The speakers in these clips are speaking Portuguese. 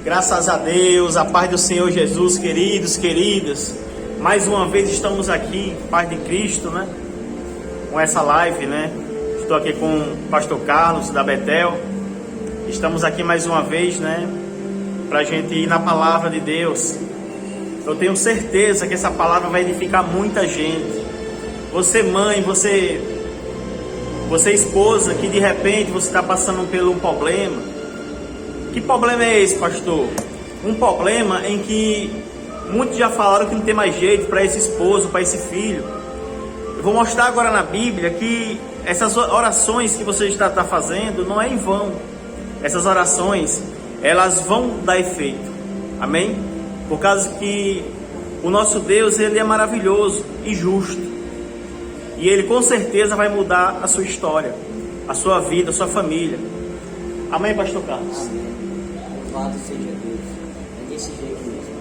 Graças a Deus, a paz do Senhor Jesus, queridos, queridas. Mais uma vez estamos aqui, paz de Cristo, né? Com essa live, né? Estou aqui com o pastor Carlos da Betel. Estamos aqui mais uma vez, né? Pra gente ir na palavra de Deus. Eu tenho certeza que essa palavra vai edificar muita gente. Você mãe, você esposa, que de repente você está passando por um problema. Que problema é esse, pastor? Um problema em que muitos já falaram que não tem mais jeito para esse esposo, para esse filho. Eu vou mostrar agora na Bíblia que essas orações que você está fazendo não é em vão. Essas orações, elas vão dar efeito. Amém? Por causa que o nosso Deus, Ele é maravilhoso e justo. E Ele com certeza vai mudar a sua história, a sua vida, a sua família. Amém, pastor Carlos? Amém. Louvado seja Deus. É desse jeito mesmo.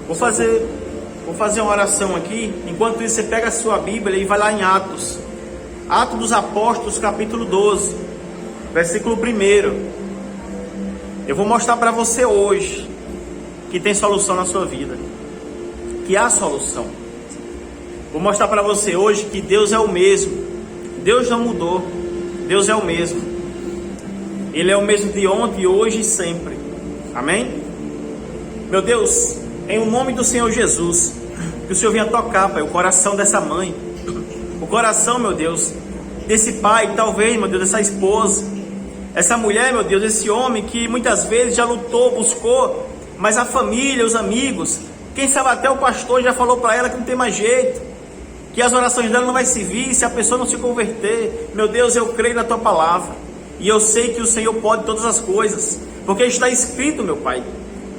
Vou fazer uma oração aqui. Enquanto isso, você pega a sua Bíblia e vai lá em Atos. Atos dos Apóstolos, capítulo 12, versículo 1. Eu vou mostrar para você hoje que tem solução na sua vida. Que há solução. Vou mostrar para você hoje que Deus é o mesmo. Deus não mudou. Deus é o mesmo. Ele é o mesmo de ontem, hoje e sempre. Amém? Meu Deus, em o nome do Senhor Jesus, que o Senhor venha tocar, Pai, o coração dessa mãe. O coração, meu Deus, desse pai, talvez, meu Deus, dessa esposa. Essa mulher, meu Deus, esse homem que muitas vezes já lutou, buscou, mas a família, os amigos, quem sabe até o pastor já falou para ela que não tem mais jeito, que as orações dela não vai servir se a pessoa não se converter. Meu Deus, eu creio na Tua palavra e eu sei que o Senhor pode todas as coisas, porque está escrito, meu Pai,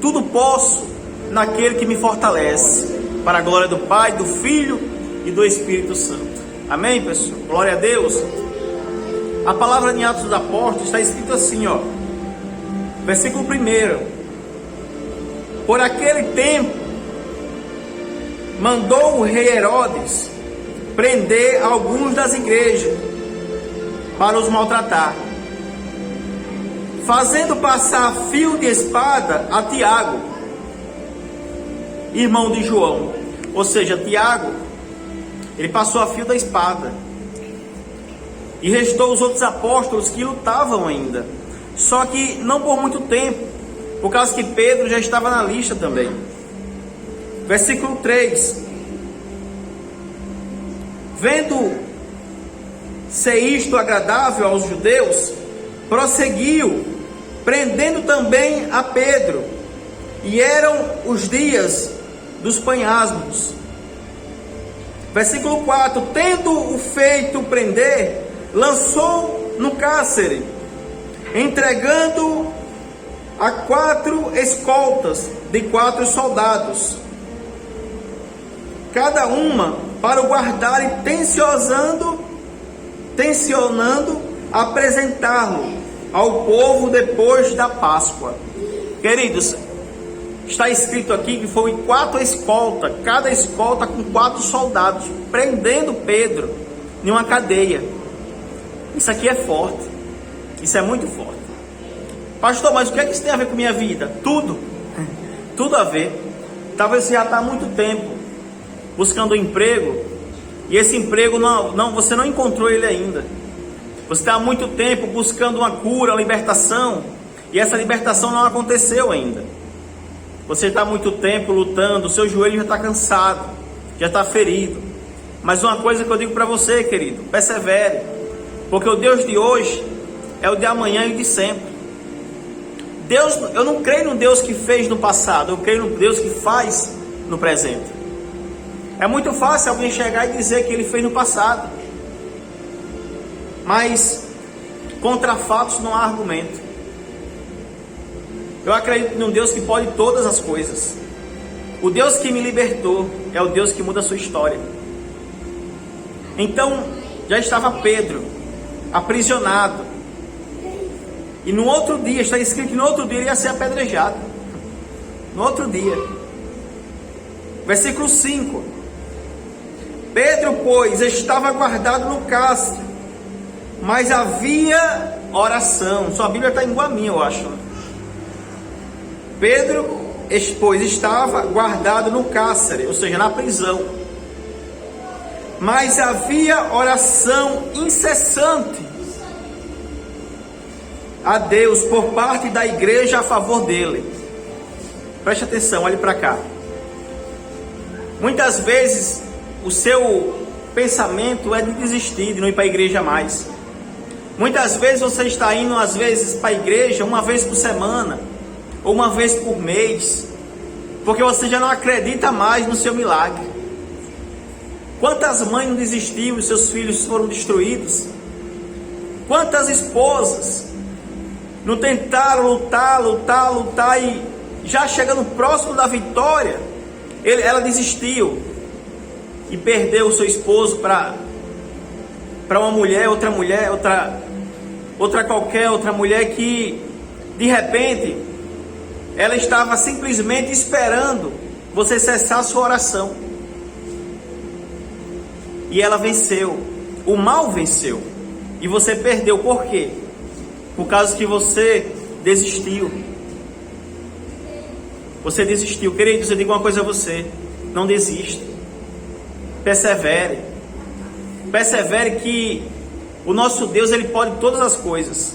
tudo posso naquele que me fortalece, para a glória do Pai, do Filho e do Espírito Santo. Amém, pessoal? Glória a Deus. A palavra em Atos dos Apóstolos está escrito assim, ó, versículo 1. Por aquele tempo, mandou o rei Herodes prender alguns das igrejas para os maltratar, fazendo passar fio de espada a Tiago, irmão de João. Ou seja, Tiago, ele passou a fio da espada. E restou os outros apóstolos que lutavam ainda, só que não por muito tempo, por causa que Pedro já estava na lista também. Versículo 3. Vendo ser isto agradável aos judeus, prosseguiu, prendendo também a Pedro. E eram os dias dos panhasmos. Versículo 4. Tendo-o feito prender, lançou no cárcere, entregando a 4 escoltas de 4 soldados, cada uma para o guardar e tensionando apresentá-lo ao povo depois da Páscoa. Queridos, está escrito aqui que foi 4 escoltas, cada escolta com 4 soldados, prendendo Pedro em uma cadeia. Isso aqui é forte, isso é muito forte. Pastor, mas o que é que isso tem a ver com minha vida? Tudo, tudo a ver. Talvez você já está há muito tempo buscando um emprego, e esse emprego você não encontrou ele ainda. Você está há muito tempo buscando uma cura, uma libertação, e essa libertação não aconteceu ainda. Você está há muito tempo lutando, o seu joelho já está cansado, já está ferido. Mas uma coisa que eu digo para você, querido, persevere, porque o Deus de hoje é o de amanhã e o de sempre. Deus, eu não creio no Deus que fez no passado, eu creio no Deus que faz no presente. É muito fácil alguém chegar e dizer que ele fez no passado, mas contra fatos não há argumento. Eu acredito num Deus que pode todas as coisas. O Deus que me libertou é o Deus que muda a sua história. Então, já estava Pedro aprisionado, e no outro dia, está escrito que no outro dia ele ia ser apedrejado. No outro dia. Versículo 5. Pedro, pois, estava guardado no cárcere, mas havia oração. Sua Bíblia está igual a minha, eu acho. Pedro, pois, estava guardado no cárcere, ou seja, na prisão. Mas havia oração incessante a Deus por parte da igreja a favor dele. Preste atenção, olhe para cá. Muitas vezes o seu pensamento é de desistir, de não ir para a igreja mais. Muitas vezes você está indo, às vezes, para a igreja uma vez por semana, ou uma vez por mês, porque você já não acredita mais no seu milagre. Quantas mães não desistiram e seus filhos foram destruídos? Quantas esposas não tentaram lutar e já chegando próximo da vitória, ela desistiu e perdeu o seu esposo para uma mulher, outra mulher que de repente ela estava simplesmente esperando você cessar a sua oração. E ela venceu, o mal venceu, e você perdeu. Por quê? Por causa que você desistiu. Você desistiu. Queridos, eu digo uma coisa a você: não desista, persevere. Persevere, que o nosso Deus, Ele pode todas as coisas.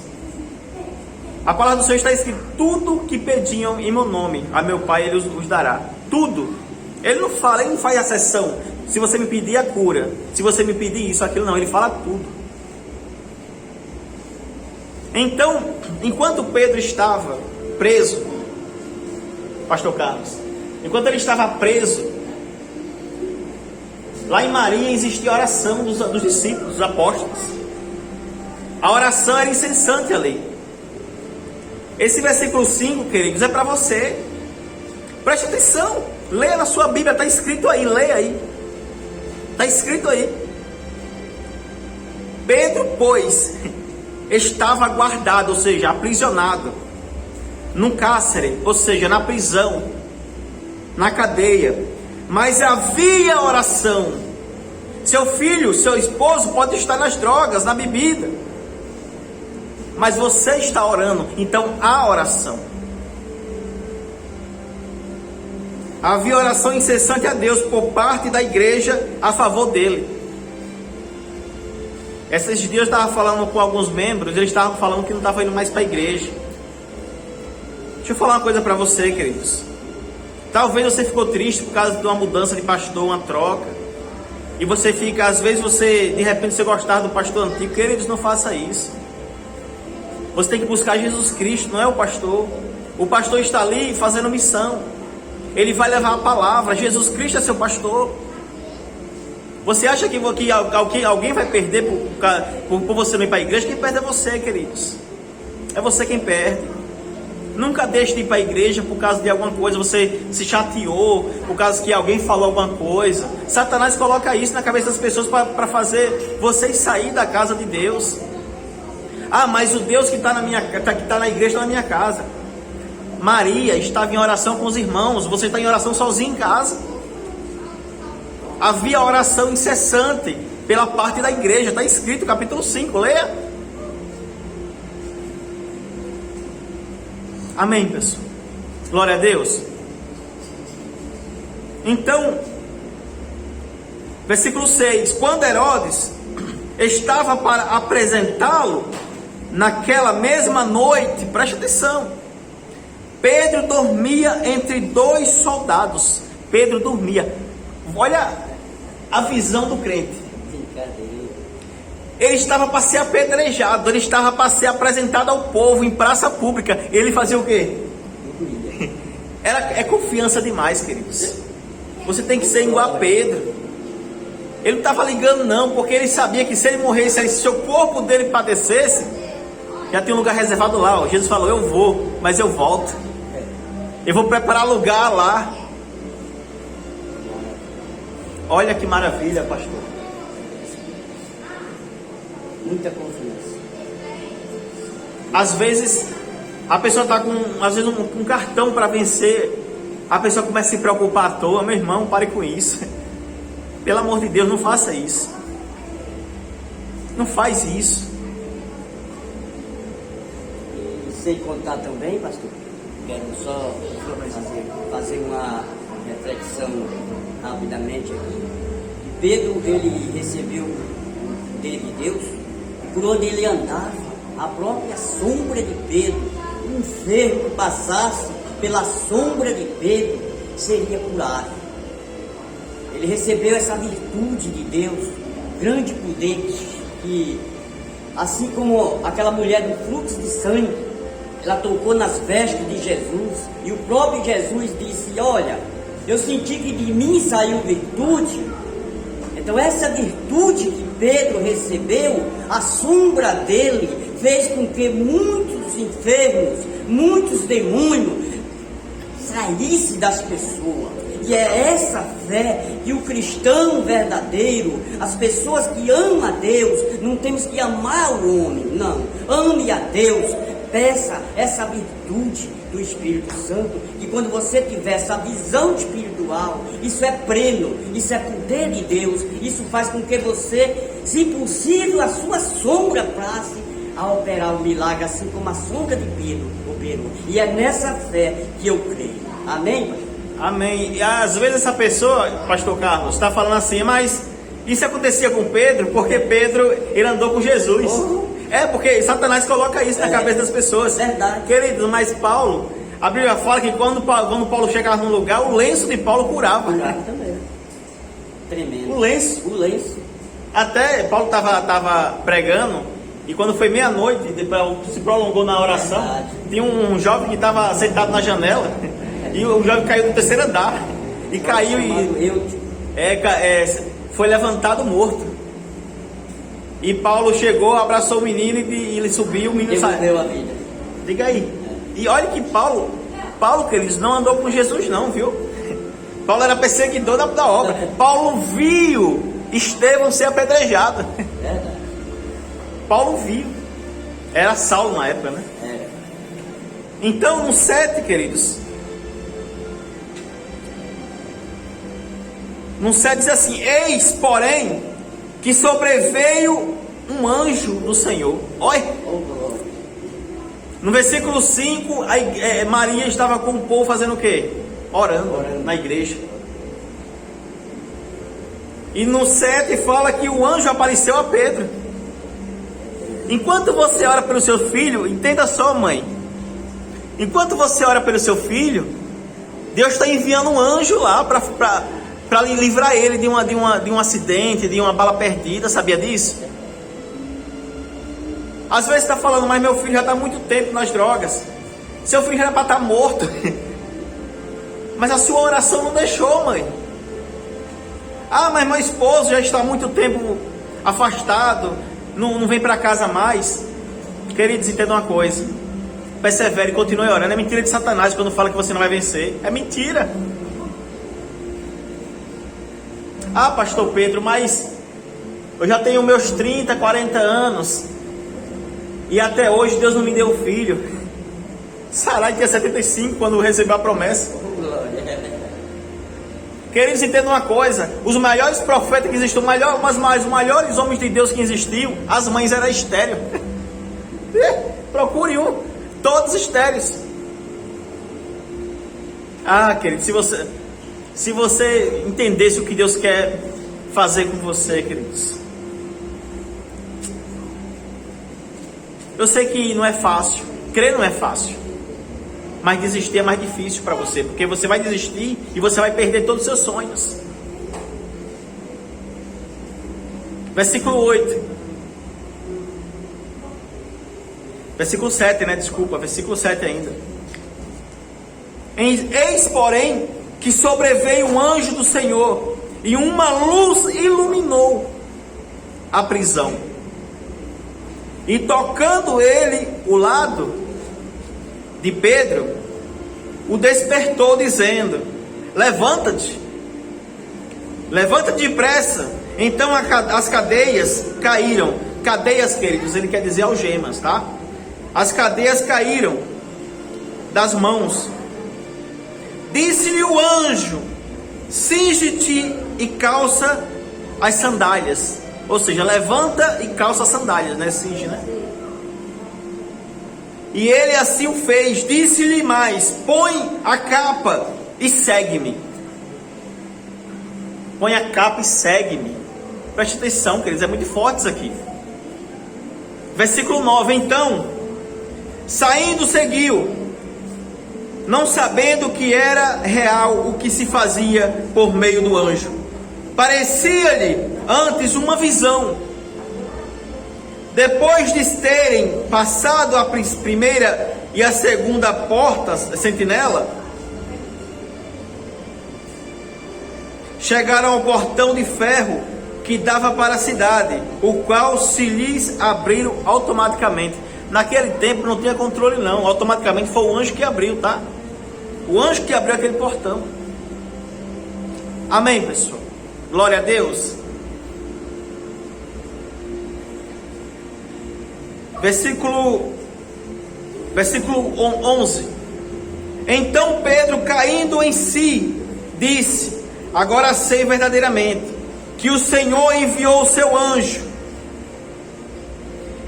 A palavra do Senhor está escrito: tudo que pediam em meu nome a meu Pai, Ele os dará. Tudo. Ele não fala, Ele não faz exceção. Se você me pedir a cura, se você me pedir isso, aquilo, não. Ele fala tudo. Então, enquanto Pedro estava preso, Pastor Carlos, enquanto ele estava preso, lá em Maria existia a oração dos discípulos, dos apóstolos. A oração era incessante ali. Esse versículo 5, queridos, é para você. Preste atenção, leia na sua Bíblia, está escrito aí, leia aí. Está escrito aí. Pedro, pois, estava guardado, ou seja, aprisionado, num cárcere, ou seja, na prisão, na cadeia. Mas havia oração. Seu filho, seu esposo pode estar nas drogas, na bebida, mas você está orando, então há oração. Havia oração incessante a Deus por parte da igreja a favor dele. Esses dias eu estava falando com alguns membros, eles estavam falando que não estavam indo mais para a igreja. Deixa eu falar uma coisa para você, queridos. Talvez você ficou triste por causa de uma mudança de pastor, uma troca. E você fica, às vezes de repente você gostava do pastor antigo. Queridos, não faça isso. Você tem que buscar Jesus Cristo, não é o pastor. O pastor está ali fazendo missão. Ele vai levar a palavra. Jesus Cristo é seu pastor. Você acha que alguém vai perder por você não ir para a igreja? Quem perde é você, queridos. É você quem perde. Nunca deixe de ir para a igreja por causa de alguma coisa. Você se chateou por causa que alguém falou alguma coisa. Satanás coloca isso na cabeça das pessoas para fazer vocês sair da casa de Deus. Ah, mas o Deus que está na igreja está na minha casa. Maria estava em oração com os irmãos. Você está em oração sozinho em casa. Havia oração incessante pela parte da igreja. Está escrito, capítulo 5, leia. Amém, pessoal. Glória a Deus. Então, versículo 6. Quando Herodes estava para apresentá-lo, naquela mesma noite, preste atenção, Pedro dormia entre dois soldados. Pedro dormia. Olha a visão do crente. Ele estava para ser apedrejado, ele estava para ser apresentado ao povo em praça pública. Ele fazia o quê? É confiança demais, queridos. Você tem que ser igual a Pedro. Ele não estava ligando não, porque ele sabia que se ele morresse, se o corpo dele padecesse, já tem um lugar reservado lá. Jesus falou: eu vou, mas eu volto. Eu vou preparar lugar lá. Olha que maravilha, pastor. Muita confiança. Às vezes a pessoa está com um cartão para vencer. A pessoa começa a se preocupar à toa. Meu irmão, pare com isso. Pelo amor de Deus, não faça isso. Não faz isso. E sem contar também, pastor, Quero só fazer uma reflexão rapidamente aqui. Pedro, ele recebeu o poder de Deus, por onde ele andava, a própria sombra de Pedro, um enfermo que passasse pela sombra de Pedro, seria curado. Ele recebeu essa virtude de Deus, grande poder, que assim como aquela mulher do fluxo de sangue, ela tocou nas vestes de Jesus, e o próprio Jesus disse: olha, eu senti que de mim saiu virtude. Então essa virtude que Pedro recebeu, a sombra dele fez com que muitos enfermos, muitos demônios saíssem das pessoas. E é essa fé que o cristão verdadeiro, as pessoas que amam a Deus, não temos que amar o homem, não, ame a Deus. Peça essa virtude do Espírito Santo, que quando você tiver essa visão espiritual, isso é prêmio, isso é poder de Deus, isso faz com que você, se possível, a sua sombra passe a operar o milagre, assim como a sombra de Pedro operou. E é nessa fé que eu creio. Amém, pastor? Amém. E às vezes essa pessoa, pastor Carlos, está falando assim, mas isso acontecia com Pedro, porque Pedro, ele andou com Jesus. É, porque Satanás coloca isso na cabeça das pessoas. Verdade. Queridos, mas Paulo, a Bíblia fala que quando Paulo chegava num lugar, o lenço de Paulo curava. Curava também. Tremendo. O lenço. O lenço. Até Paulo estava pregando, e quando foi meia-noite, se prolongou na oração, Verdade. tinha um jovem que estava sentado na janela, e o jovem caiu do terceiro andar, e caiu e foi levantado morto. E Paulo chegou, abraçou o menino e ele subiu, o menino saiu. A vida. Diga aí. E olha que Paulo, queridos, não andou com Jesus não, viu? Paulo era perseguidor da obra. Paulo viu Estevão ser apedrejado. Verdade. Paulo viu. Era Saulo na época, né? É. Então, no 7, queridos. No 7 diz assim: eis, porém, que sobreveio um anjo do Senhor. Olha. No versículo 5, Maria estava com o povo fazendo o quê? Orando na igreja. E no 7 fala que o anjo apareceu a Pedro. Enquanto você ora pelo seu filho, entenda só, mãe. Enquanto você ora pelo seu filho, Deus está enviando um anjo lá para livrar ele de um acidente, de uma bala perdida. Sabia disso? Às vezes está falando, mas meu filho já está há muito tempo nas drogas. Seu filho já era para estar morto. Mas a sua oração não deixou, mãe. Ah, mas meu esposo já está há muito tempo afastado, não vem para casa mais. Queridos, entenda uma coisa: persevere e continue orando. É mentira de Satanás quando fala que você não vai vencer. É mentira. Ah, pastor Pedro, mas eu já tenho meus 30, 40 anos e até hoje Deus não me deu filho. Sarai tinha 75 quando recebeu a promessa. Queridos, entendam uma coisa: os maiores profetas que existiram, os maiores homens de Deus que existiam, as mães eram estéreis. Procure um, todos estéreis. Ah, querido, se você entendesse o que Deus quer fazer com você, queridos. Eu sei que não é fácil, crer não é fácil, mas desistir é mais difícil para você, porque você vai desistir e você vai perder todos os seus sonhos. Versículo 8. Versículo 7, né? Desculpa, versículo 7 ainda. Eis, porém, que sobreveio um anjo do Senhor, e uma luz iluminou a prisão. E tocando ele o lado de Pedro, o despertou, dizendo: levanta-te depressa. Então as cadeias caíram. Cadeias, queridos, ele quer dizer algemas, tá? As cadeias caíram das mãos. Disse-lhe o anjo: cinge-te e calça as sandálias. Ou seja, levanta e calça as sandálias, né? Cinge, né? E ele assim o fez. Disse-lhe mais: põe a capa e segue-me. Põe a capa e segue-me. Preste atenção, queridos, é muito forte isso aqui. Versículo 9. Então, saindo, seguiu, não sabendo que era real o que se fazia por meio do anjo. Parecia-lhe antes uma visão. Depois de terem passado a primeira e a segunda porta, sentinela, chegaram ao portão de ferro que dava para a cidade, o qual se lhes abriram automaticamente. Naquele tempo não tinha controle não, automaticamente foi o anjo que abriu, tá? O anjo que abriu aquele portão. Amém, pessoal? Glória a Deus. Versículo 11. Então Pedro, caindo em si, disse: agora sei verdadeiramente que o Senhor enviou o seu anjo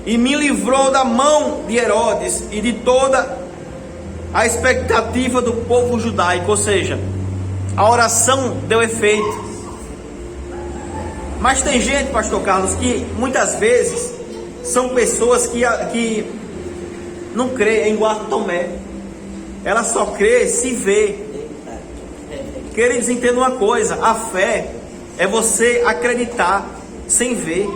e me livrou da mão de Herodes e de toda a expectativa do povo judaico. Ou seja, a oração deu efeito. Mas tem gente, pastor Carlos, que muitas vezes são pessoas que não crê em Guarda Tomé. Ela só crê se vê. Queridos, entendam uma coisa: a fé é você acreditar sem ver.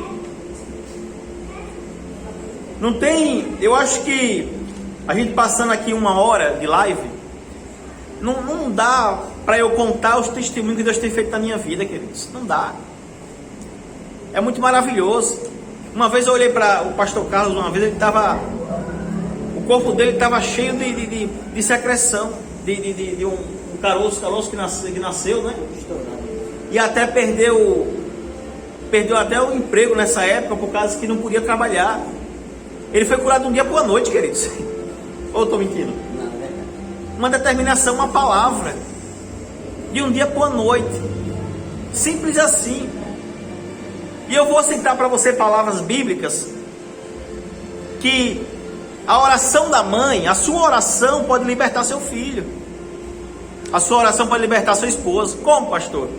Não tem, eu acho que a gente passando aqui 1 hora de live, não dá para eu contar os testemunhos que Deus tem feito na minha vida, queridos. Não dá. É muito maravilhoso. Uma vez eu olhei para o pastor Carlos, o corpo dele estava cheio de secreção, de um caroço que nasceu, né? E até perdeu até o emprego nessa época, por causa que não podia trabalhar. Ele foi curado de um dia para a noite, queridos. Ou eu estou mentindo? Não, é verdade. Uma determinação, uma palavra, de um dia para a noite. Simples assim. E eu vou citar para você palavras bíblicas que a oração da mãe, a sua oração pode libertar seu filho. A sua oração pode libertar seu esposo. Como, pastor?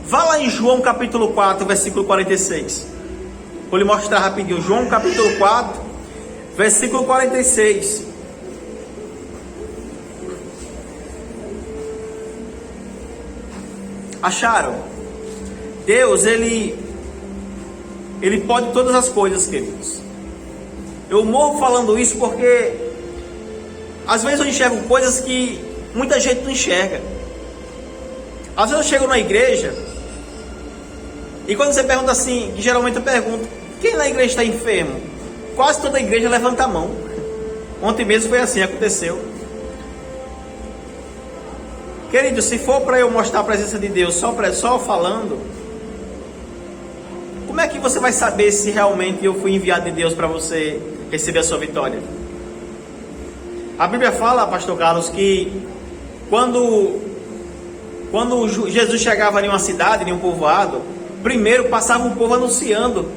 Vá lá em João capítulo 4, versículo 46. Vou lhe mostrar rapidinho. João capítulo 4, versículo 46. Acharam? Deus, Ele pode todas as coisas, queridos. Eu morro falando isso porque às vezes eu enxergo coisas que muita gente não enxerga. Às vezes eu chego na igreja e quando você pergunta assim, que geralmente eu pergunto: quem na igreja está enfermo? Quase toda a igreja levanta a mão. Ontem mesmo foi assim, aconteceu. Querido, se for para eu mostrar a presença de Deus só falando, como é que você vai saber se realmente eu fui enviado de Deus para você receber a sua vitória? A Bíblia fala, pastor Carlos, que quando Jesus chegava em uma cidade, em um povoado, primeiro passava um povo anunciando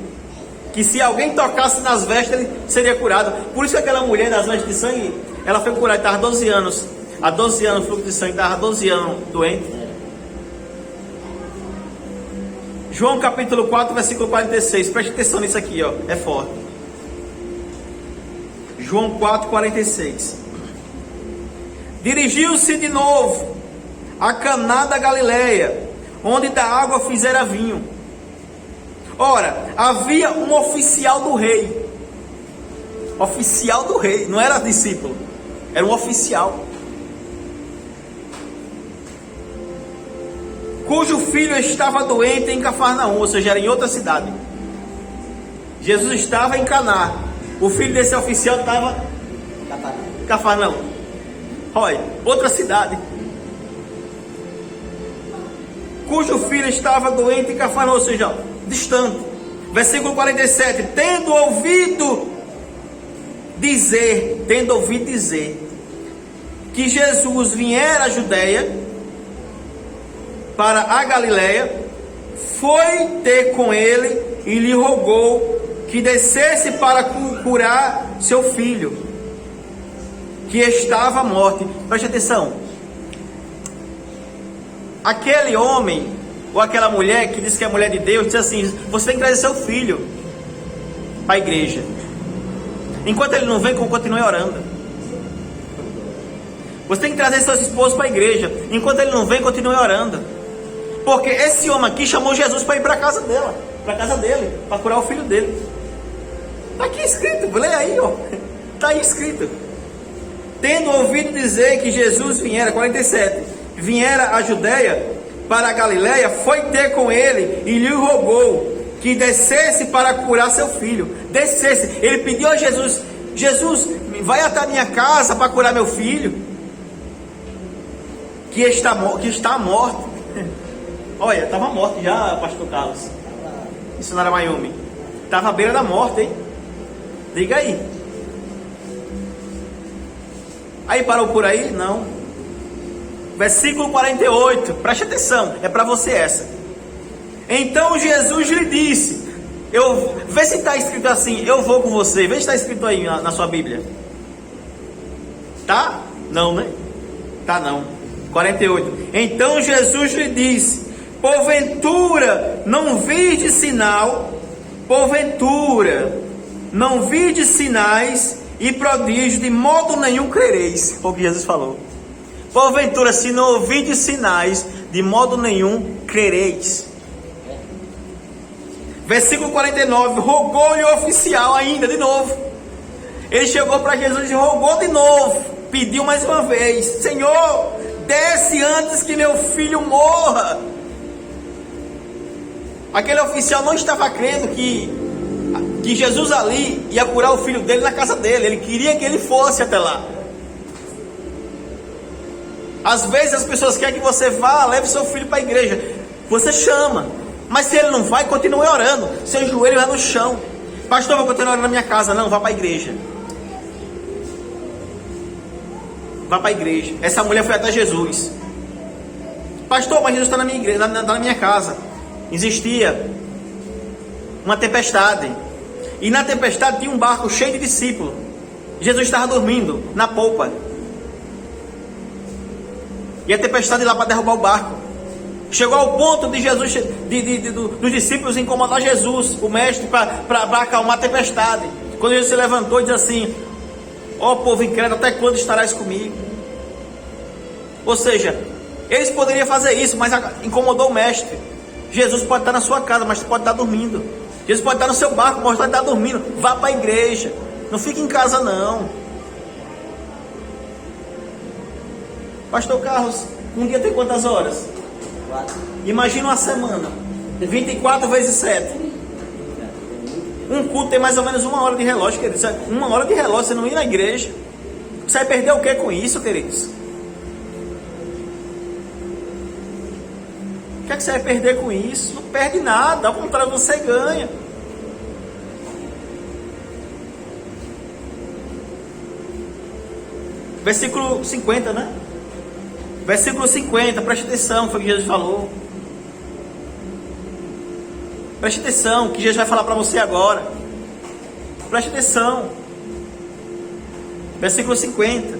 que se alguém tocasse nas vestes, ele seria curado. Por isso que aquela mulher das vestes de sangue, ela foi curada, estava 12 anos. Há 12 anos, fluxo de sangue, estava 12 anos doente. João capítulo 4, versículo 46. Preste atenção nisso aqui, ó. É forte. João 4, 46. Dirigiu-se de novo a Caná da Galileia, onde da água fizera vinho. Ora, havia um oficial do rei. Oficial do rei, não era discípulo, era um oficial, cujo filho estava doente em Cafarnaum, ou seja, era em outra cidade. Jesus estava em Caná, o filho desse oficial estava em Cafarnaum. Olha, outra cidade. Cujo filho estava doente em Cafarnaum, ou seja, distante. Versículo 47. Tendo ouvido dizer que Jesus viera à Judeia para a Galileia, foi ter com ele e lhe rogou que descesse para curar seu filho, que estava à morte. Preste atenção. Aquele homem ou aquela mulher que diz que é mulher de Deus, diz assim: você tem que trazer seu filho para a igreja. Enquanto ele não vem, continue orando. Você tem que trazer seus esposos para a igreja. Enquanto ele não vem, continue orando. Porque esse homem aqui chamou Jesus para ir para a casa dela, para a casa dele, para curar o filho dele. Está aqui escrito, lê aí, ó. Está aí escrito. Tendo ouvido dizer que Jesus viera, 47, viera a Judéia para a Galiléia, foi ter com ele e lhe rogou que descesse para curar seu filho. Descesse. Ele pediu a Jesus: Jesus, vai até a minha casa para curar meu filho, que está morto. Olha, estava morto já, pastor Carlos. Isso não era Mayumi. Estava à beira da morte, hein? Diga aí. Aí parou por aí? Não. Versículo 48, preste atenção, é para você essa. Então Jesus lhe disse, vê se está escrito assim: eu vou com você. Vê se está escrito aí na sua Bíblia. Tá? Não, né? Tá não. 48. Então Jesus lhe disse: porventura não vide sinal, porventura não vide sinais e prodígios, de modo nenhum crereis. Foi o que Jesus falou. Porventura, se não ouvides sinais, de modo nenhum crereis. Versículo 49, rogou-lhe o oficial ainda, de novo. Ele chegou para Jesus e rogou de novo, pediu mais uma vez: Senhor, desce antes que meu filho morra. Aquele oficial não estava crendo que Jesus ali ia curar o filho dele na casa dele. Ele queria que ele fosse até lá. Às vezes as pessoas querem que você vá, leve seu filho para a igreja. Você chama, mas se ele não vai, continue orando. Seu joelho é no chão. Pastor, vou continuar orando na minha casa. Não, vá para a igreja. Vá para a igreja. Essa mulher foi até Jesus. Pastor, mas Jesus está na minha igreja, está na minha casa. Existia uma tempestade, e na tempestade tinha um barco cheio de discípulos. Jesus estava dormindo na polpa, e a tempestade lá para derrubar o barco. Chegou ao ponto de Jesus, dos discípulos incomodar Jesus, o mestre, para acalmar a tempestade. Quando Jesus se levantou e disse assim: ó povo incrédulo, até quando estarás comigo? Ou seja, eles poderiam fazer isso, mas incomodou o mestre. Jesus pode estar na sua casa, mas pode estar dormindo. Jesus pode estar no seu barco, mas pode estar dormindo. Vá para a igreja, não fique em casa não. Pastor Carlos, um dia tem quantas horas? 4. Imagina uma semana, 24 vezes 7. Um culto tem mais ou menos 1 hora de relógio, queridos. 1 hora de relógio, você não ir na igreja. Você vai perder o que com isso, queridos? O que é que você vai perder com isso? Não perde nada, ao contrário, você ganha. Versículo 50, né? Versículo 50, preste atenção, foi o que Jesus falou. Preste atenção, que Jesus vai falar para você agora. Preste atenção. Versículo 50.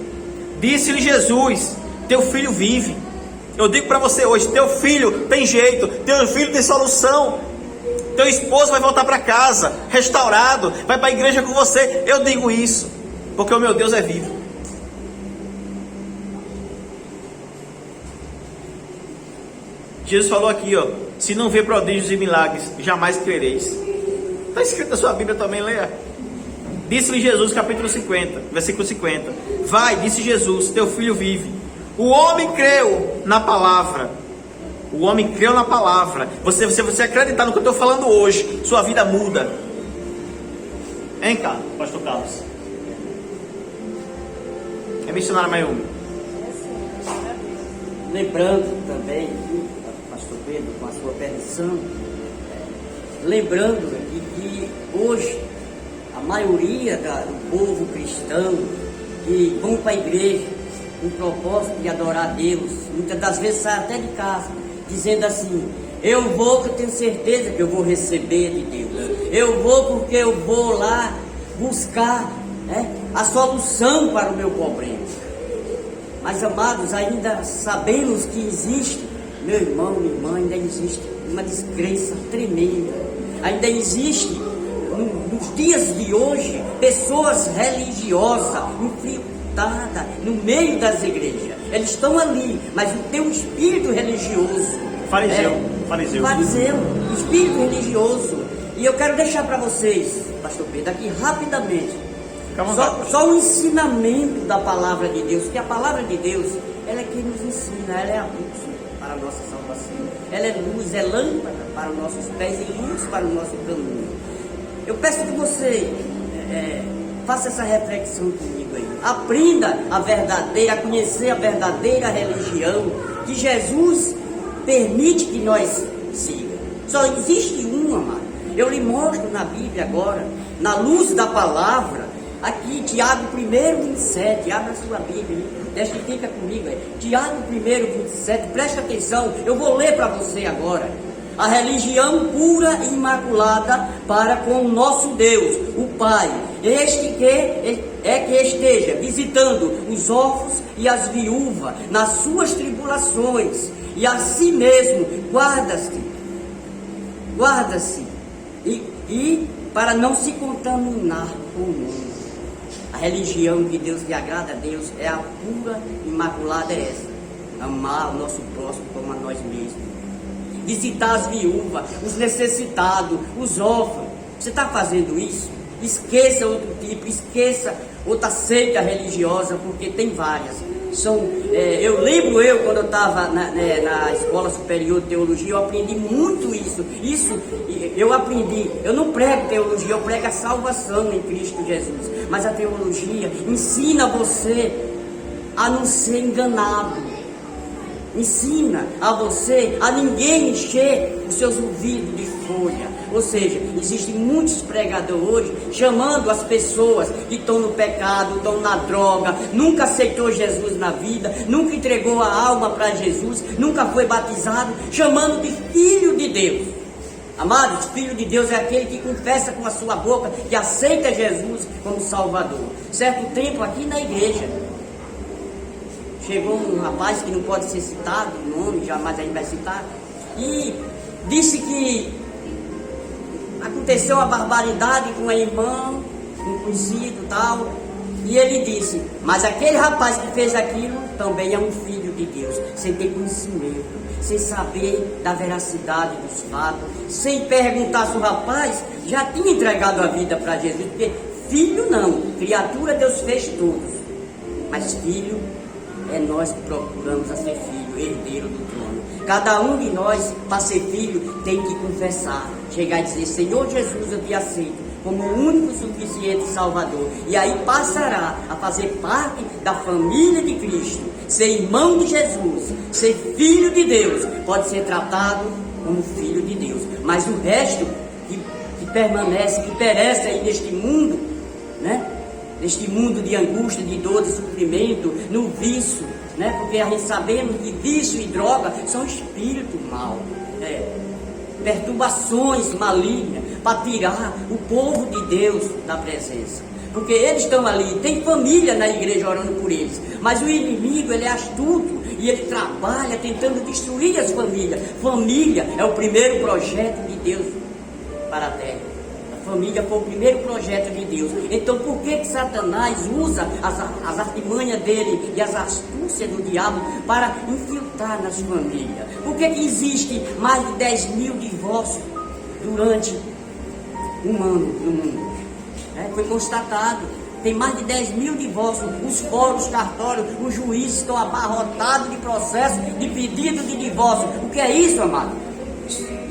Disse-lhe Jesus: teu filho vive. Eu digo para você hoje, teu filho tem jeito, teu filho tem solução. Teu esposo vai voltar para casa, restaurado, vai para a igreja com você. Eu digo isso, porque o meu Deus é vivo. Jesus falou aqui, ó: se não vê prodígios e milagres, jamais crereis. Está escrito na sua Bíblia também, leia. Disse-lhe Jesus, capítulo 50, versículo 50. Vai, disse Jesus, teu filho vive. O homem creu na palavra. O homem creu na palavra. Você acreditar no que eu estou falando hoje, sua vida muda. Hein, cara, pastor Carlos? É missionário Mayumi. Lembrando também, pastor Pedro, com a sua permissão, lembrando que hoje a maioria do povo cristão que vão para a igreja com o propósito de adorar a Deus, muitas das vezes sai até de casa dizendo assim: eu vou porque eu tenho certeza que eu vou receber de Deus, eu vou porque eu vou lá buscar a solução para o meu problema. Mas, amados, ainda sabemos que existe, meu irmão, minha irmã, ainda existe uma descrença tremenda. Ainda existe, nos dias de hoje, pessoas religiosas, infiltradas no meio das igrejas. Eles estão ali, mas tem um espírito religioso. Fariseu, espírito religioso. E eu quero deixar para vocês, pastor Pedro, aqui rapidamente, só o ensinamento da palavra de Deus, que a palavra de Deus, ela é quem nos ensina, ela é a luz para a nossa salvação, ela é luz, é lâmpada para os nossos pés e luz para o nosso caminho. Eu peço que você faça essa reflexão comigo aí, aprenda a conhecer a verdadeira religião que Jesus permite que nós sigamos. Só existe uma, amado. Eu lhe mostro na Bíblia agora, na luz da palavra, aqui, Tiago 1:27, abra a sua Bíblia, deixa que fica comigo aí. Tiago 1:27, presta atenção, eu vou ler para você agora. A religião pura e imaculada para com o nosso Deus, o Pai, este que esteja visitando os órfãos e as viúvas nas suas tribulações, e a si mesmo guarda-se e para não se contaminar com o mundo. A religião que Deus, que agrada a Deus, é a pura e imaculada, é essa: amar o nosso próximo como a nós mesmos, visitar as viúvas, os necessitados, os órfãos. Você está fazendo isso? Esqueça outro tipo, esqueça outra seita religiosa, porque tem várias. Eu lembro, quando eu estava na Escola Superior de Teologia, eu aprendi muito isso. Eu aprendi. Eu não prego teologia, eu prego a salvação em Cristo Jesus. Mas a teologia ensina você a não ser enganado. Ensina a você a ninguém encher os seus ouvidos de folha. Ou seja, existem muitos pregadores hoje chamando as pessoas que estão no pecado, estão na droga, nunca aceitou Jesus na vida, nunca entregou a alma para Jesus, nunca foi batizado, chamando de filho de Deus. Amados, filho de Deus é aquele que confessa com a sua boca que aceita Jesus como Salvador. Certo tempo aqui na igreja, chegou um rapaz que não pode ser citado, o nome jamais a gente vai citar, e disse que aconteceu uma barbaridade com a irmã, um conhecido e tal, e ele disse: mas aquele rapaz que fez aquilo também é um filho de Deus, sem ter conhecimento, sem saber da veracidade dos fatos, sem perguntar se o rapaz já tinha entregado a vida para Jesus, porque filho não, criatura Deus fez todos, mas filho é nós que procuramos a ser filho, herdeiro do trono. Cada um de nós, para ser filho, tem que confessar, chegar e dizer: Senhor Jesus, eu te aceito como o único suficiente Salvador. E aí passará a fazer parte da família de Cristo, ser irmão de Jesus, ser filho de Deus. Pode ser tratado como filho de Deus. Mas o resto que permanece, que perece aí neste mundo, né? Neste mundo de angústia, de dor, de sofrimento, no vício, né? Porque a gente sabemos que vício e droga são espírito mau, perturbações malignas para tirar o povo de Deus da presença. Porque eles estão ali, tem família na igreja orando por eles, mas o inimigo, ele é astuto e ele trabalha tentando destruir as famílias. Família é o primeiro projeto de Deus para a terra. Família foi o primeiro projeto de Deus. Então por que Satanás usa as artimanhas dele e as astúcias do diabo para infiltrar nas famílias? Por que existe mais de 10 mil divórcios durante um ano no mundo? Foi constatado. Tem mais de 10 mil divórcios. Os fóruns, os cartórios, os juízes estão abarrotados de processos, de pedido de divórcio. O que é isso, amado?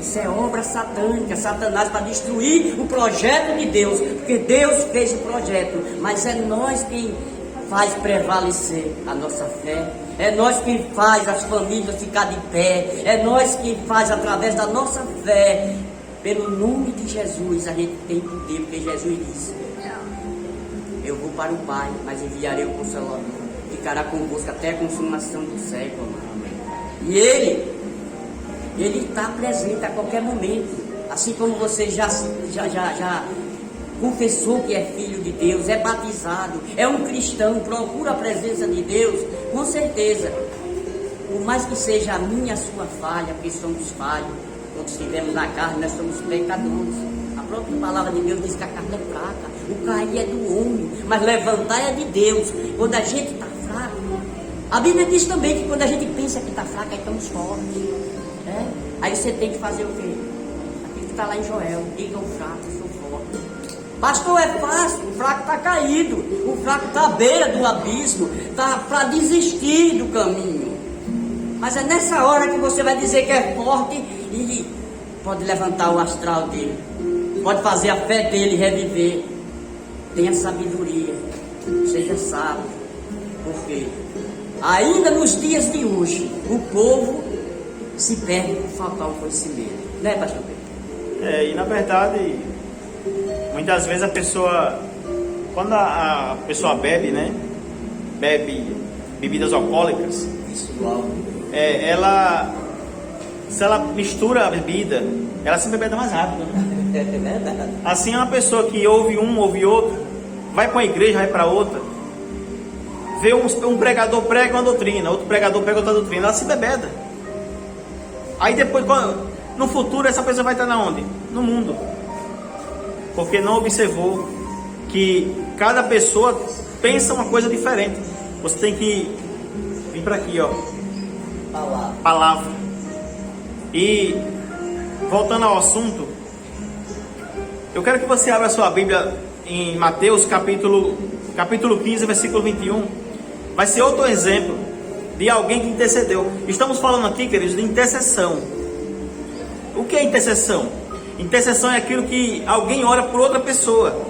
Isso é obra satânica, Satanás, para destruir o projeto de Deus, porque Deus fez o projeto, mas é nós quem faz prevalecer a nossa fé, é nós quem faz as famílias ficar de pé, é nós quem faz através da nossa fé, pelo nome de Jesus, a gente tem poder, porque Jesus disse: eu vou para o Pai, mas enviarei o Consolador, ficará convosco até a consumação do século, amado. E Ele está presente a qualquer momento. Assim como você já confessou que é filho de Deus, é batizado, é um cristão, procura a presença de Deus, com certeza, por mais que seja a minha, a sua falha, porque somos falhos, quando estivemos na carne, nós somos pecadores. A própria palavra de Deus diz que a carne é fraca, o cair é do homem, mas levantar é de Deus. Quando a gente está fraco, a Bíblia diz também que quando a gente pensa que está fraco, aí estamos fortes, né? Aí você tem que fazer o quê? Aquilo que está lá em Joel, diga o fraco, eu sou forte. Pastor, é fácil, o fraco está caído, o fraco está à beira do abismo, está para desistir do caminho. Mas é nessa hora que você vai dizer que é forte e pode levantar o astral dele, pode fazer a fé dele reviver. Tenha sabedoria, seja sábio, porque ainda nos dias de hoje o povo se perde por faltar o conhecimento, né, pastor Pedro? E na verdade, muitas vezes a pessoa, quando a pessoa bebe, né, bebe bebidas alcoólicas, ela, se ela mistura a bebida, ela sempre bebe mais rápido, né? É verdade. Assim é uma pessoa que ouve um, ouve outro, vai para uma igreja, vai para outra, vê um pregador prega uma doutrina, outro pregador prega outra doutrina, ela se bebeda. Aí depois, no futuro, essa pessoa vai estar na onde? No mundo. Porque não observou que cada pessoa pensa uma coisa diferente. Você tem que vir para aqui, ó. Palavra. E voltando ao assunto, eu quero que você abra a sua Bíblia em Mateus capítulo 15, versículo 21. Vai ser outro exemplo de alguém que intercedeu. Estamos falando aqui, queridos, de intercessão. O que é intercessão? Intercessão é aquilo que alguém ora por outra pessoa,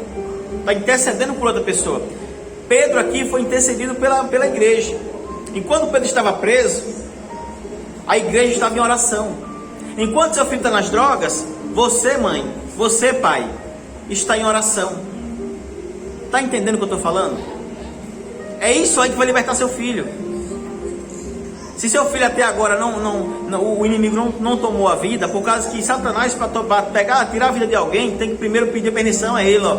está intercedendo por outra pessoa. Pedro aqui foi intercedido pela igreja. Enquanto Pedro estava preso, a igreja estava em oração. Enquanto seu filho está nas drogas, você, mãe, você, pai, está em oração. Está entendendo o que eu estou falando? É isso aí que vai libertar seu filho. Se seu filho até agora o inimigo não tomou a vida, por causa que Satanás, para pegar, tirar a vida de alguém, tem que primeiro pedir permissão a ele, ó.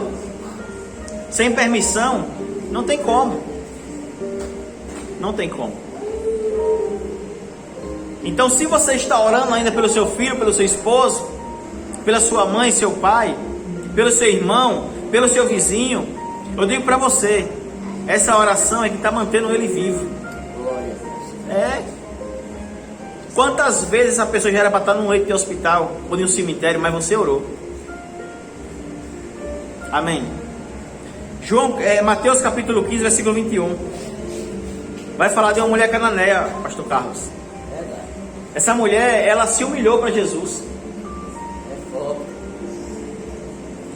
Sem permissão, não tem como. Não tem como. Então, se você está orando ainda pelo seu filho, pelo seu esposo, pela sua mãe, seu pai, pelo seu irmão, pelo seu vizinho, eu digo para você, essa oração é que está mantendo ele vivo. Quantas vezes a pessoa já era para estar num leito de hospital ou em um cemitério, mas você orou. Amém. Mateus capítulo 15, versículo 21. Vai falar de uma mulher cananeia, pastor Carlos. Essa mulher, ela se humilhou para Jesus.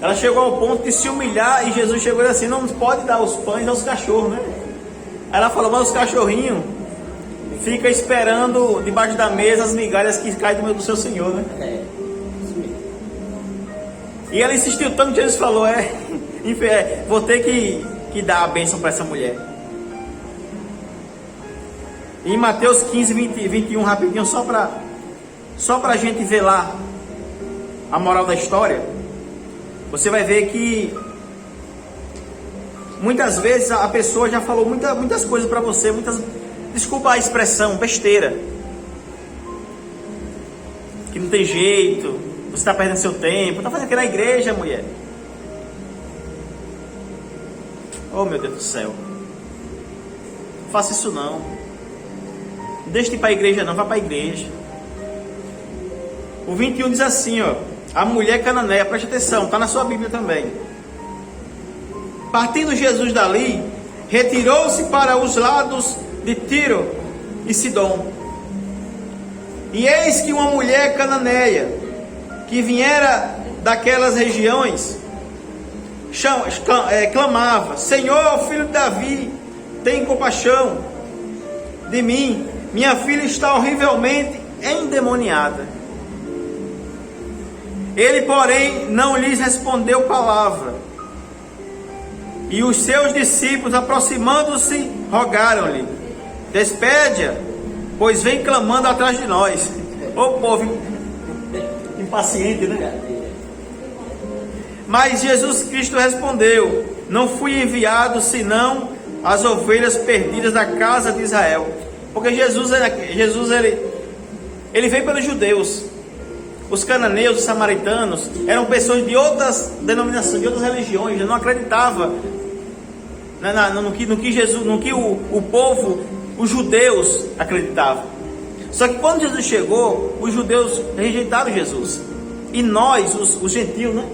Ela chegou ao ponto de se humilhar e Jesus chegou assim, não pode dar os pães aos cachorros, né? Aí ela falou, mas os cachorrinhos ficam esperando debaixo da mesa as migalhas que caem do seu Senhor, né? E ela insistiu tanto que Jesus falou, vou ter que dar a bênção para essa mulher. Em Mateus 15, 21, rapidinho, só para a gente ver lá a moral da história, você vai ver que muitas vezes a pessoa já falou muitas coisas para você, desculpa a expressão, besteira, que não tem jeito, você está perdendo seu tempo, está fazendo aqui na igreja, mulher. Oh, meu Deus do céu, não faça isso não. Deixa de ir para a igreja não, vá para a igreja. O 21 diz assim, ó, a mulher cananeia, preste atenção, está na sua Bíblia também. Partindo Jesus dali, retirou-se para os lados de Tiro e Sidom. E eis que uma mulher cananeia, que viera daquelas regiões, clamava, Senhor, filho de Davi, tem compaixão de mim, minha filha está horrivelmente endemoniada. Ele, porém, não lhes respondeu palavra. E os seus discípulos, aproximando-se, rogaram-lhe, despede-a, pois vem clamando atrás de nós. Ô povo impaciente, né? Mas Jesus Cristo respondeu: não fui enviado senão as ovelhas perdidas da casa de Israel. Porque Jesus ele veio pelos judeus. Os cananeus, os samaritanos, eram pessoas de outras denominações, de outras religiões, não acreditavam no que Jesus, no que o povo, os judeus acreditavam. Só que quando Jesus chegou, os judeus rejeitaram Jesus. E nós, os gentios, né,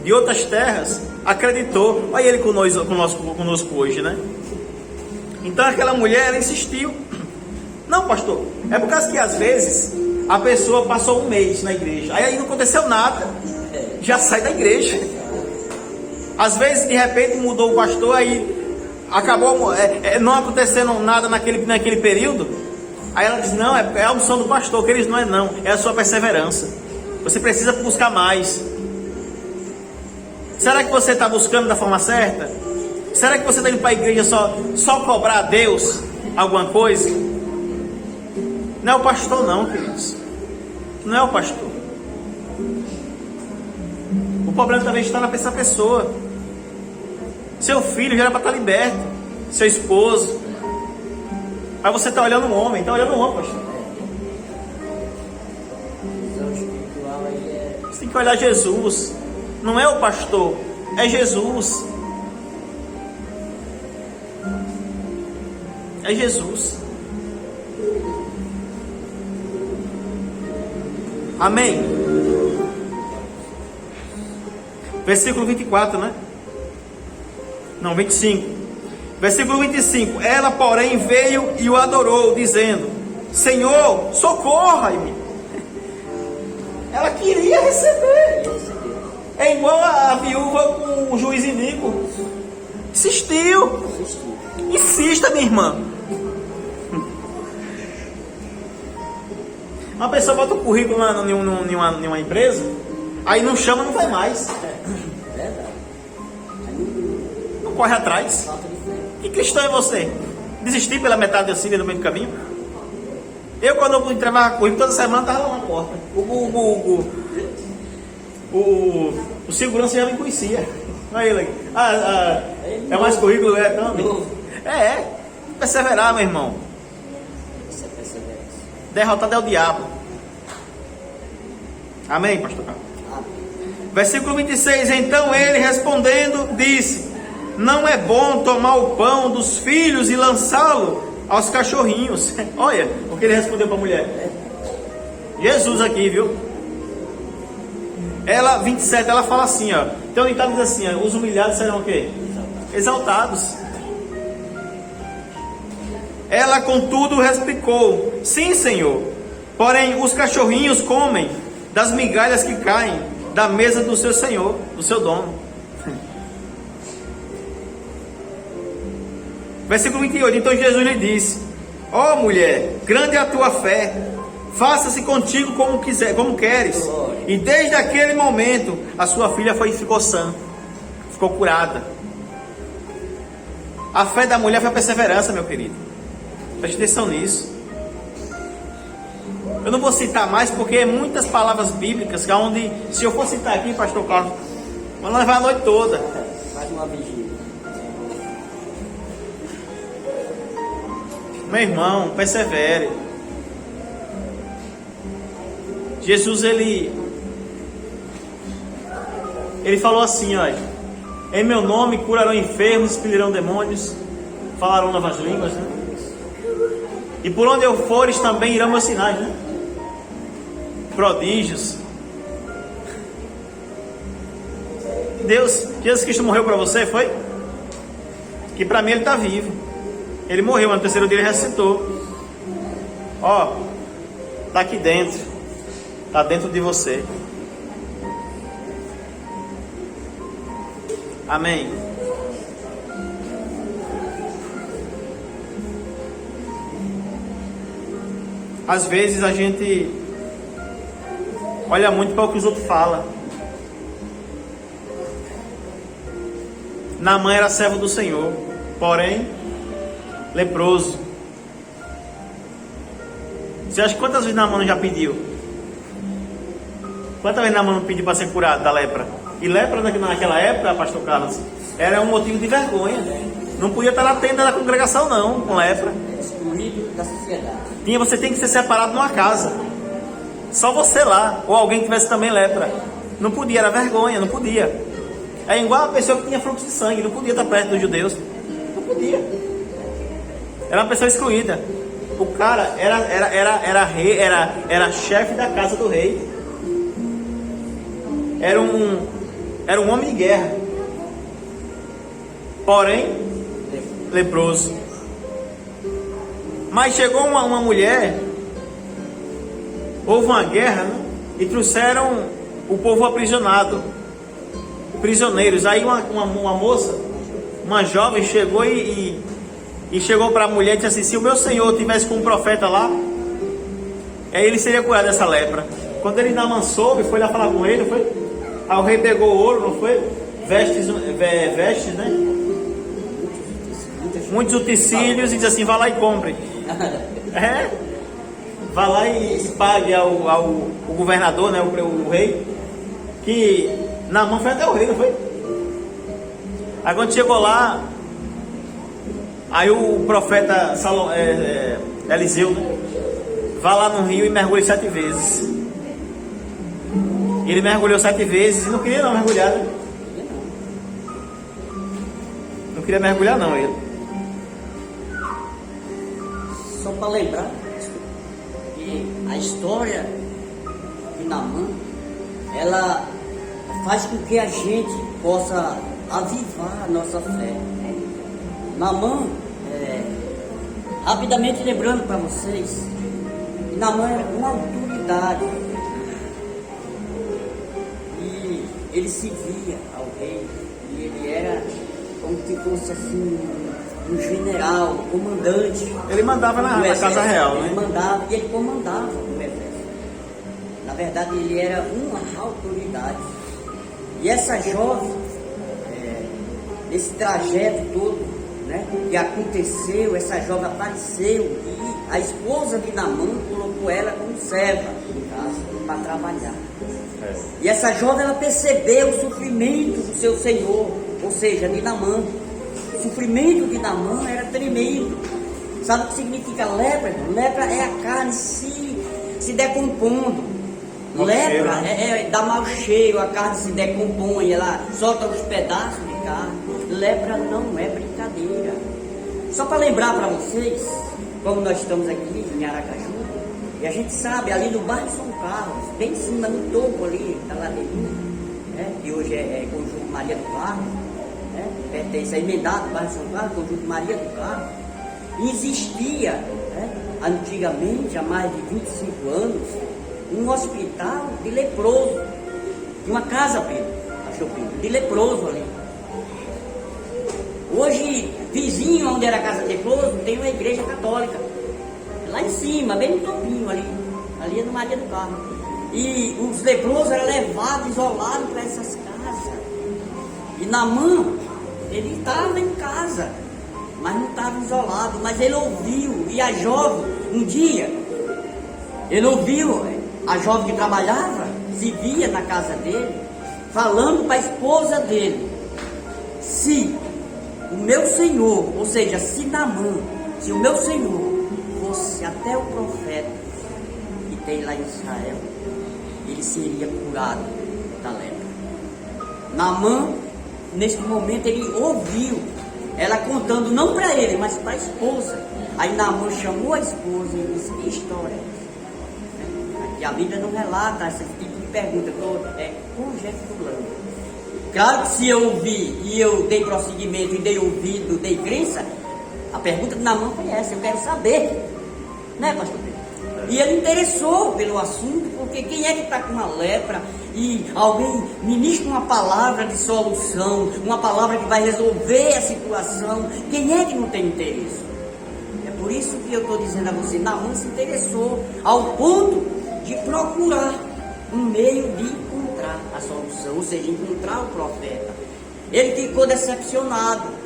de outras terras, acreditou. Olha ele conosco hoje, né? Então aquela mulher, ela insistiu. Não, pastor, é por causa que às vezes a pessoa passou um mês na igreja, aí não aconteceu nada, já sai da igreja. Às vezes de repente mudou o pastor, aí acabou não acontecendo nada naquele período. Aí ela diz: não, é a unção do pastor. Queridos, não é não, é a sua perseverança. Você precisa buscar mais. Será que você está buscando da forma certa? Será que você está indo para a igreja só cobrar a Deus alguma coisa? Não é o pastor não, queridos. Não é o pastor. O problema também está nessa pessoa. Seu filho já era para estar liberto. Seu esposo. Aí você está olhando um homem. Está olhando um homem, pastor. Você tem que olhar Jesus. Não é o pastor, é Jesus. É Jesus. Amém. Versículo 24, né? Não, 25. Versículo 25. Ela, porém, veio e o adorou, dizendo: Senhor, socorra-me. Ela queria receber. É igual a viúva com o juiz iníquo. Insistiu. Insista, minha irmã. Uma pessoa bota o currículo em uma empresa, aí não chama, não vai mais. Não corre atrás. Que cristão é você? Desistir pela metade assim, no meio do caminho? Eu, quando eu entregava currículo, toda semana estava lá na porta. O segurança já me conhecia. Olha ele aqui. É mais currículo, também. Perseverar, meu irmão. Derrotado é o diabo. Amém, pastor? Versículo 26. Então ele, respondendo, disse: não é bom tomar o pão dos filhos e lançá-lo aos cachorrinhos. Olha o que ele respondeu para a mulher. Jesus aqui, viu? Ela, 27, ela fala assim, ó. Tem um ditado que diz assim, ó: os humilhados serão o quê? Exaltados. Ela, contudo, replicou: sim, Senhor, porém os cachorrinhos comem das migalhas que caem da mesa do seu senhor, do seu dono. Versículo 28. Então Jesus lhe disse: ó mulher, grande é a tua fé, faça-se contigo como queres. E desde aquele momento a sua filha ficou sã, ficou curada. A fé da mulher foi a perseverança, meu querido. Preste atenção nisso. Eu não vou citar mais porque é muitas palavras bíblicas, onde, se eu for citar aqui, pastor Carlos, vamos levar a noite toda. Faz uma vigília. Meu irmão, persevere. Jesus, ele falou assim, olha: em meu nome curarão enfermos, expelirão demônios, falarão novas línguas, né? E por onde eu fores também irão meus sinais, né? Prodígios. Jesus Cristo morreu para você, foi? Que para mim ele está vivo. Ele morreu, mas no terceiro dia ele ressuscitou. Ó, está aqui dentro. Está dentro de você. Amém. Às vezes a gente olha muito para o que os outros falam. Naamã era servo do Senhor, porém leproso. Você acha quantas vezes Naamã já pediu? Quantas vezes Naamã não pediu para ser curado da lepra? E lepra naquela época, pastor Carlos, era um motivo de vergonha. Não podia estar na tenda da congregação não, com lepra. Excluído da sociedade. Você tem que ser separado numa casa. Só você lá, ou alguém que tivesse também lepra. Não podia, era vergonha, não podia. É igual a pessoa que tinha fluxo de sangue, não podia estar perto dos judeus. Não podia. Era uma pessoa excluída. O cara era rei, era chefe da casa do rei. Era um homem de guerra. Porém, leproso. Mas chegou uma mulher, houve uma guerra, né? E trouxeram o povo aprisionado, prisioneiros. Aí uma moça, uma jovem, chegou e chegou para a mulher e disse assim: se o meu senhor tivesse com um profeta lá, aí ele seria curado dessa lepra. Quando ele Naamã soube, foi lá falar com ele, foi? Aí o rei pegou o ouro, não foi? Vestes, né? Muitos utensílios, e diz assim: vá lá e compre. Vá lá e pague ao governador, né? O rei. Que Naamã foi até o rei, não foi? Aí quando chegou lá, aí o profeta Eliseu, né? Vá lá no rio e mergulhe 7 vezes. Ele mergulhou 7 vezes e não queria não mergulhar, né? Não queria mergulhar não, ele. Só para lembrar que a história de Naamã, ela faz com que a gente possa avivar a nossa fé. Naamã, rapidamente lembrando para vocês, Naamã era uma autoridade. E ele servia ao rei. E ele era como se fosse assim, um general, um comandante. Ele mandava na casa real, né? Ele mandava e ele comandava o exército. Na verdade, ele era uma autoridade. E essa jovem, nesse trajeto todo, né, que aconteceu, essa jovem apareceu e a esposa de Naamã colocou ela como serva em casa para trabalhar. E essa jovem, ela percebeu o sofrimento do seu senhor, ou seja, de Naamã. O sofrimento de Naamã era tremendo. Sabe o que significa lepra? Lepra é a carne se decompondo. Lepra dá mau cheiro, a carne se decompõe, ela solta os pedaços de carne. Lepra não é brincadeira. Só para lembrar para vocês, como nós estamos aqui em Aracaju, e a gente sabe, ali no bairro São Carlos, bem em cima, no topo ali da ladeirinha, né, que hoje é Conjunto Maria do Carmo, né, pertence a emendado bairro São Carlos, Conjunto Maria do Carmo, existia, né, antigamente, há mais de 25 anos, um hospital de leproso, uma casa, Pedro, de leproso ali. Hoje, vizinho onde era a casa de leproso, tem uma igreja católica, lá em cima, bem no topinho ali é no Maria do Carmo. E os leprosos eram levados, isolados para essas casas. E Naamã, ele estava em casa, mas não estava isolado, mas ele ouviu, e a jovem, um dia, ele ouviu a jovem que trabalhava, se via na casa dele, falando para a esposa dele: se o meu senhor, ou seja, se Naamã, se o meu senhor fosse até o profeta que tem lá em Israel, ele seria curado da lepra. Naamã, neste momento, ele ouviu ela contando, não para ele, mas para a esposa. Aí Naamã chamou a esposa e disse: que história é essa? E a Bíblia não relata esse tipo de pergunta, conjecturando. Claro que se eu ouvi e eu dei prosseguimento e dei ouvido, dei crença, a pergunta de Naamã foi essa: eu quero saber, né, pastor Pedro? E ele interessou pelo assunto, porque quem é que está com uma lepra e alguém ministra uma palavra de solução, uma palavra que vai resolver a situação, quem é que não tem interesse? É por isso que eu estou dizendo a você, Naamã se interessou ao ponto de procurar um meio de encontrar a solução, ou seja, encontrar o profeta. Ele ficou decepcionado,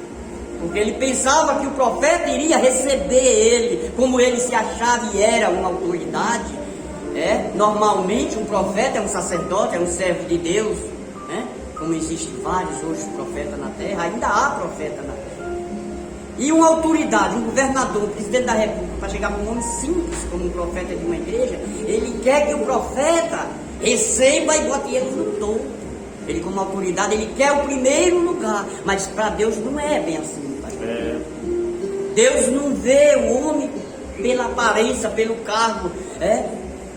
porque ele pensava que o profeta iria receber ele, como ele se achava e era uma autoridade. Normalmente um profeta é um sacerdote, é um servo de Deus, né? como existem vários hoje profetas na terra, ainda há profeta na terra. E uma autoridade, um governador, um presidente da república, para chegar para um homem simples, como um profeta de uma igreja, ele quer que o profeta receba e bote ele no topo. Ele, como autoridade, ele quer o primeiro lugar. Mas para Deus não é bem assim, pastor. Deus não vê o homem pela aparência, pelo cargo,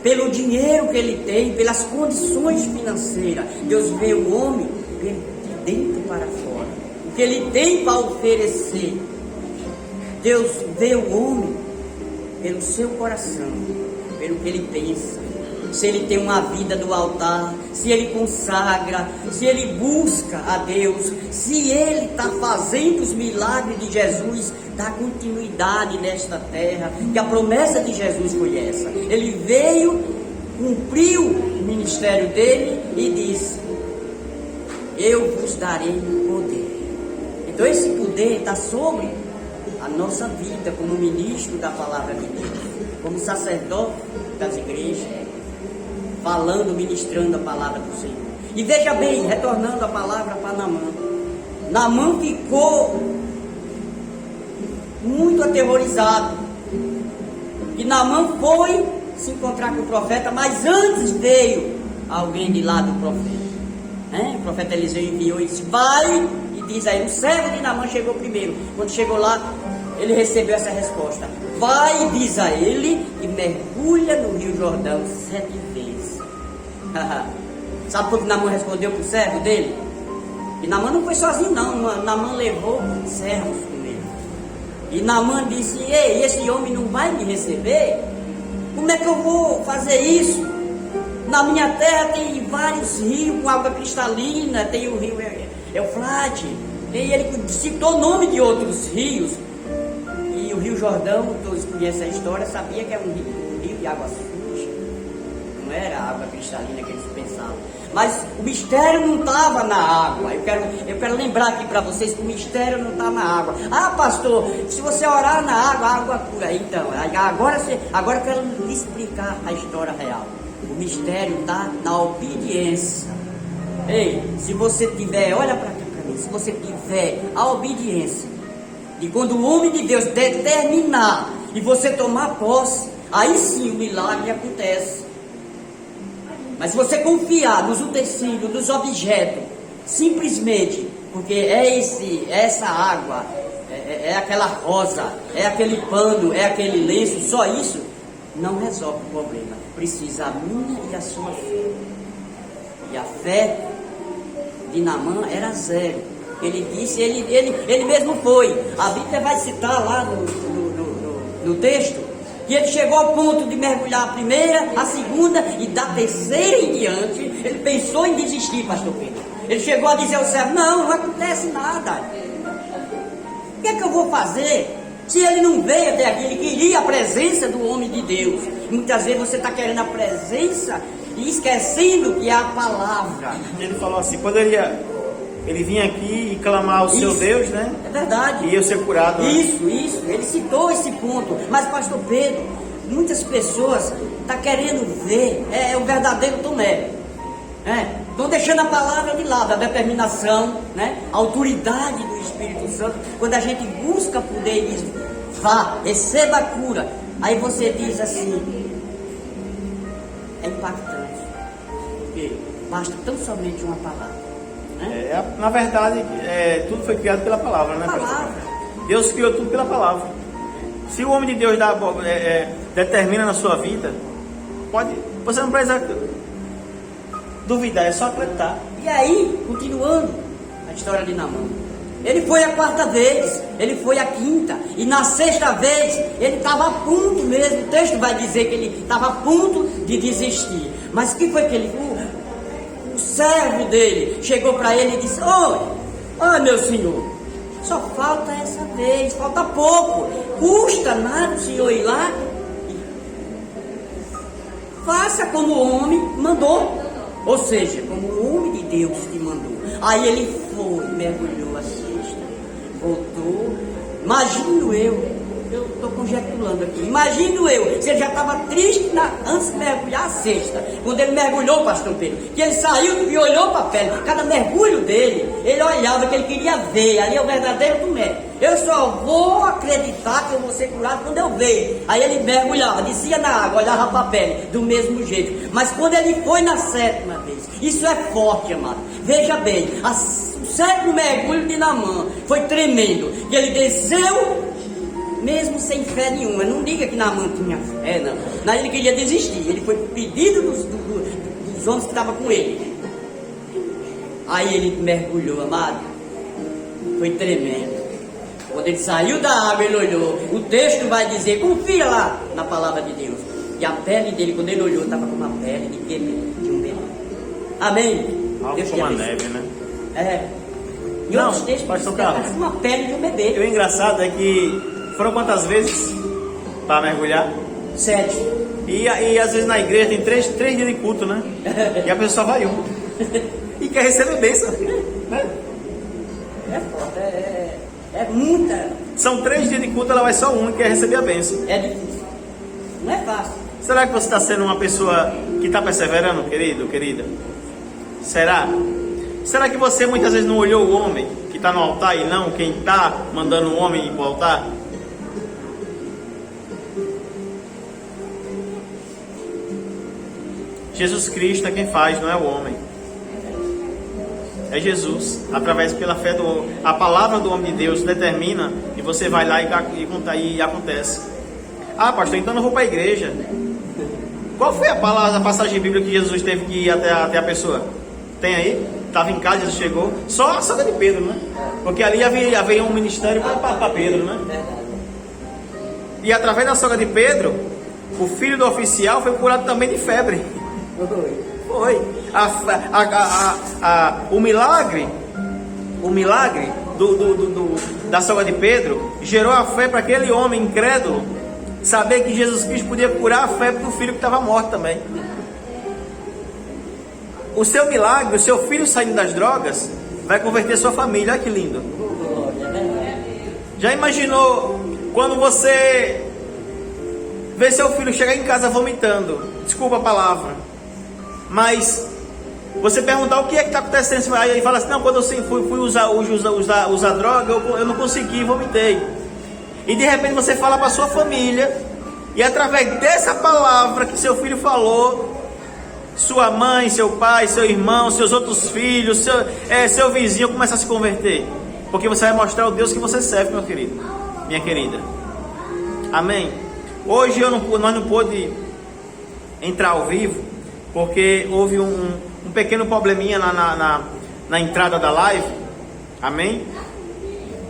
pelo dinheiro que ele tem, pelas condições financeiras. Deus vê o homem de dentro para fora, o que ele tem para oferecer. Deus vê o homem pelo seu coração, pelo que ele pensa. Se ele tem uma vida do altar, se ele consagra, se ele busca a Deus, se ele está fazendo os milagres de Jesus, dá continuidade nesta terra, que a promessa de Jesus foi essa. Ele veio, cumpriu o ministério dele e disse: eu vos darei poder. Então esse poder está sobre a nossa vida como ministro da palavra de Deus, como sacerdote das igrejas, falando, ministrando a palavra do Senhor. E veja bem, retornando a palavra para Naamã. Naamã ficou muito aterrorizado. E Naamã foi se encontrar com o profeta, mas antes veio alguém de lá do profeta. O profeta Eliseu enviou e disse: vai, e diz aí, o servo de Naamã chegou primeiro. Quando chegou lá, ele recebeu essa resposta: vai, diz a ele, e mergulha no Rio Jordão 7 vezes. Sabe por que Naamã respondeu para o servo dele? E Naamã não foi sozinho não, Naamã levou servos com ele. E Naamã disse: ei, esse homem não vai me receber? Como é que eu vou fazer isso? Na minha terra tem vários rios com água cristalina, tem o rio Eufrate, e ele citou o nome de outros rios. E o Rio Jordão, todos conhecem a história, sabia que é um rio de água suja, não era a água cristalina que eles pensavam. Mas o mistério não estava na água. Eu quero lembrar aqui para vocês que o mistério não está na água. Ah, pastor, se você orar na água, a água cura. Então, agora eu quero lhe explicar a história real. O mistério está na obediência. Ei, se você tiver, olha para cá para mim, se você tiver a obediência, e quando o homem de Deus determinar e você tomar posse, aí sim o milagre acontece. Mas se você confiar nos utensílios, nos objetos, simplesmente porque essa água, é aquela rosa, é aquele pano, é aquele lenço, só isso não resolve o problema. Precisa a minha e a sua fé. E a fé de Naamã era zero. Ele disse, ele mesmo foi. A Bíblia vai citar lá no texto que ele chegou ao ponto de mergulhar a primeira, a segunda e da terceira em diante. Ele pensou em desistir, pastor Pedro. Ele chegou a dizer ao servo: não acontece nada. O que é que eu vou fazer? Se ele não veio até aqui, ele queria a presença do homem de Deus. Muitas vezes você está querendo a presença e esquecendo que é a palavra. Ele falou assim, quando ele vinha aqui e clamar ao seu Deus, né? É verdade. E ia ser curado. Né? Isso. Ele citou esse ponto. Mas, pastor Pedro, muitas pessoas estão querendo ver o verdadeiro Tomé. Estão deixando a palavra de lado, a determinação, né? A autoridade do Espírito Santo. Quando a gente busca poder e diz: vá, receba a cura. Aí você diz assim: é impactante. Porque basta tão somente uma palavra. Na verdade, tudo foi criado pela palavra, né? Palavra. Deus criou tudo pela palavra. Se o homem de Deus determina na sua vida, você não precisa duvidar, é só acreditar. E aí, continuando a história de Naamã, ele foi a 4ª vez, ele foi a 5ª, e na 6ª vez ele estava a ponto mesmo. O texto vai dizer que ele estava a ponto de desistir. Mas o que foi que ele fez? O servo dele chegou para ele e disse: Oi, meu senhor, só falta essa vez, falta pouco, custa nada o senhor ir lá e faça como o homem mandou, ou seja, como o homem de Deus te mandou. Aí ele foi, mergulhou a 6ª, voltou. Imagino eu estou conjecturando aqui. Imagino eu, se ele já estava triste antes de mergulhar a sexta, quando ele mergulhou, pastor Pedro, que ele saiu e olhou para a pele. Cada mergulho dele, ele olhava que ele queria ver. Ali é o verdadeiro Tomé. Eu só vou acreditar que eu vou ser curado quando eu ver. Aí ele mergulhava, descia na água, olhava para a pele, do mesmo jeito. Mas quando ele foi na sétima vez, isso é forte, amado. Veja bem, o sétimo mergulho de Naamã foi tremendo. E ele desceu, mesmo sem fé nenhuma. Não diga que Naamã tinha fé, não. Não, ele queria desistir. Ele foi pedido dos homens que estavam com ele. Aí ele mergulhou, amado. Foi tremendo. Quando ele saiu da água, ele olhou. O texto vai dizer, confia lá na palavra de Deus. E a pele dele, quando ele olhou, estava com uma pele de um bebê. Amém? Algo Deus como a neve, né? É. E Não, outros textos pastor dizem que Carlos, parece uma pele de um bebê. E o engraçado é que foram quantas vezes para mergulhar? 7. E às vezes na igreja tem três dias de culto, né? E a pessoa vai um. E quer receber bênção. Né? É foda, é muita. São 3 dias de culto, ela vai só um e quer receber a bênção. É difícil. Não é fácil. Será que você está sendo uma pessoa que está perseverando, querido, querida? Será? Será que você muitas vezes não olhou o homem que está no altar e não quem está mandando o homem ir para o altar? Jesus Cristo é quem faz, não é o homem. É Jesus, através pela fé a palavra do homem de Deus determina e você vai lá e acontece. Ah, pastor, então não vou para a igreja. Qual foi a passagem bíblica que Jesus teve que ir até a pessoa? Tem aí? Estava em casa, Jesus chegou. Só a sogra de Pedro, né? Porque ali havia um ministério para Pedro, né? E através da sogra de Pedro, o filho do oficial foi curado também de febre. Foi. O milagre da sogra de Pedro gerou a fé para aquele homem incrédulo saber que Jesus Cristo podia curar a febre do filho que estava morto também. O seu milagre, o seu filho saindo das drogas, vai converter sua família. Olha que lindo. Já imaginou quando você vê seu filho chegar em casa vomitando? Desculpa a palavra, mas você perguntar o que é que está acontecendo, aí ele fala assim, não, quando eu fui usar droga, eu não consegui, vomitei. E de repente você fala para sua família, e através dessa palavra que seu filho falou, sua mãe, seu pai, seu irmão, seus outros filhos, seu vizinho começa a se converter. Porque você vai mostrar o Deus que você serve, meu querido, minha querida. Amém? Hoje nós não pôde entrar ao vivo, porque houve um pequeno probleminha na entrada da live. Amém?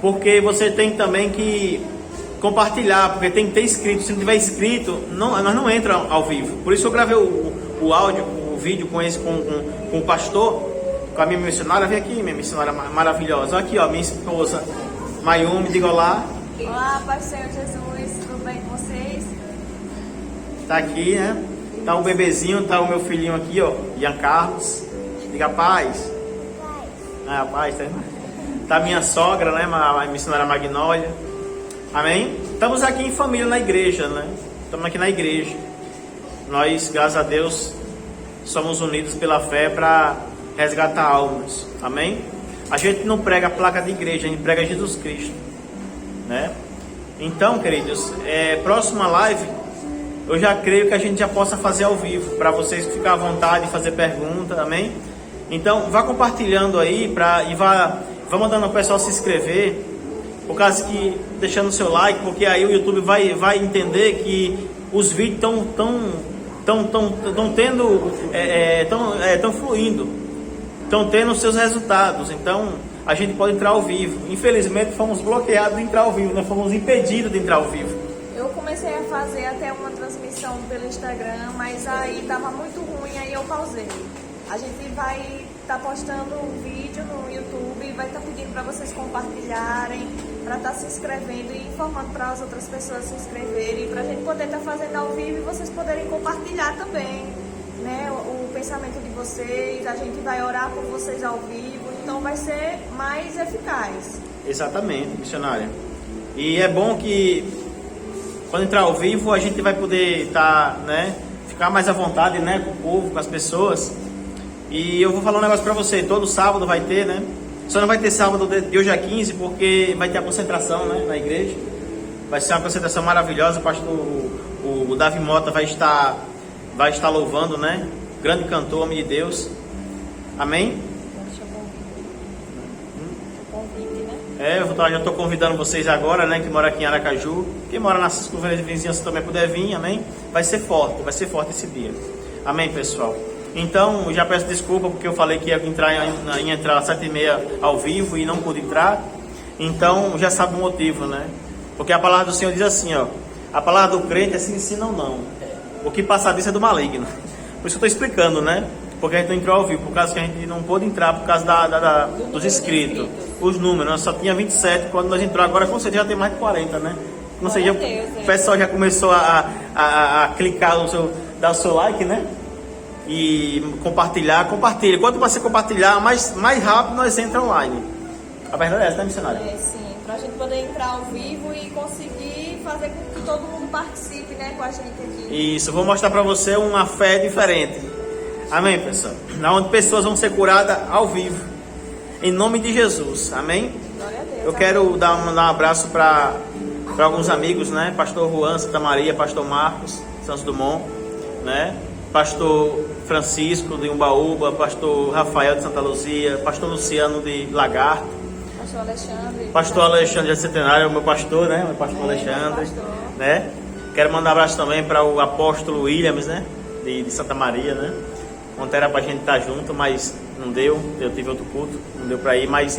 Porque você tem também que compartilhar, porque tem que ter inscrito. Se não tiver inscrito, nós não entramos ao vivo. Por isso eu gravei o áudio, o vídeo com o pastor, com a minha missionária. Vem aqui, minha missionária maravilhosa. Aqui, ó, minha esposa Mayumi, diga olá. Olá, Pai Senhor Jesus, tudo bem com vocês? Tá aqui, né? Tá o bebezinho, tá o meu filhinho aqui, ó, Ian Carlos. Diga paz. Ah, paz, tá minha sogra, né? A missionária Magnólia. Amém? Estamos aqui em família na igreja, né? Estamos aqui na igreja. Nós, graças a Deus, somos unidos pela fé para resgatar almas. Amém? A gente não prega a placa de igreja, a gente prega Jesus Cristo, né? Então, queridos, próxima live, eu já creio que a gente já possa fazer ao vivo, para vocês ficarem à vontade de fazer pergunta, amém? Então, vá compartilhando aí, e vá mandando o pessoal se inscrever, por causa que, deixando o seu like, porque aí o YouTube vai entender que os vídeos estão fluindo, estão tendo seus resultados. Então, a gente pode entrar ao vivo. Infelizmente, fomos bloqueados de entrar ao vivo, nós fomos impedidos de entrar ao vivo. Eu comecei a fazer até uma transmissão pelo Instagram, mas aí estava muito ruim, aí eu pausei. A gente vai estar postando um vídeo no YouTube, vai estar pedindo para vocês compartilharem, para estar se inscrevendo e informando para as outras pessoas se inscreverem, para a gente poder estar fazendo ao vivo e vocês poderem compartilhar também, né, o pensamento de vocês. A gente vai orar por vocês ao vivo, então vai ser mais eficaz. Exatamente, missionária. E é bom que Quando entrar ao vivo, a gente vai poder estar, né, ficar mais à vontade, né, com o povo, com as pessoas. E eu vou falar um negócio para você, todo sábado vai ter, né? Só não vai ter sábado de hoje a 15, porque vai ter a concentração, né, na igreja. Vai ser uma concentração maravilhosa. O pastor o Davi Mota vai estar louvando, né? Grande cantor, homem de Deus. Amém? Eu já estou convidando vocês agora, né? Que mora aqui em Aracaju. Quem mora nas vizinhanças também puder vir, amém? Vai ser forte esse dia. Amém, pessoal? Então, já peço desculpa porque eu falei que ia entrar às 7h30 ao vivo e não pude entrar. Então, já sabe o motivo, né? Porque a palavra do Senhor diz assim, ó. A palavra do crente é se ensina ou não. O que passar disso é do maligno. Por isso que eu estou explicando, né? Porque a gente não entrou ao vivo, por causa que a gente não pôde entrar, por causa dos inscritos. Os números, nós só tinha 27 quando nós entramos, agora com certeza já tem mais de 40, né? Ou seja, o pessoal já começou a clicar dar o seu like, né? E compartilha. Quanto você compartilhar, mais rápido nós entramos online. A verdade é essa, né, missionária? Sim, pra gente poder entrar ao vivo e conseguir fazer com que todo mundo participe, né, com a gente aqui. Isso, eu vou mostrar pra você uma fé diferente. Amém, pessoal? Onde pessoas vão ser curadas ao vivo. Em nome de Jesus, amém? Glória a Deus. Eu quero dar um abraço para alguns amigos, né? Pastor Juan, Santa Maria, Pastor Marcos, Santos Dumont, né? Pastor Francisco de Umbaúba, Pastor Rafael de Santa Luzia, Pastor Luciano de Lagarto, Pastor Alexandre de Centenário, meu pastor, né? Meu pastor Alexandre, né? Quero mandar um abraço também para o apóstolo Williams, né? De Santa Maria, né? Ontem era pra gente estar junto, mas não deu. Eu tive outro culto, não deu pra ir, mas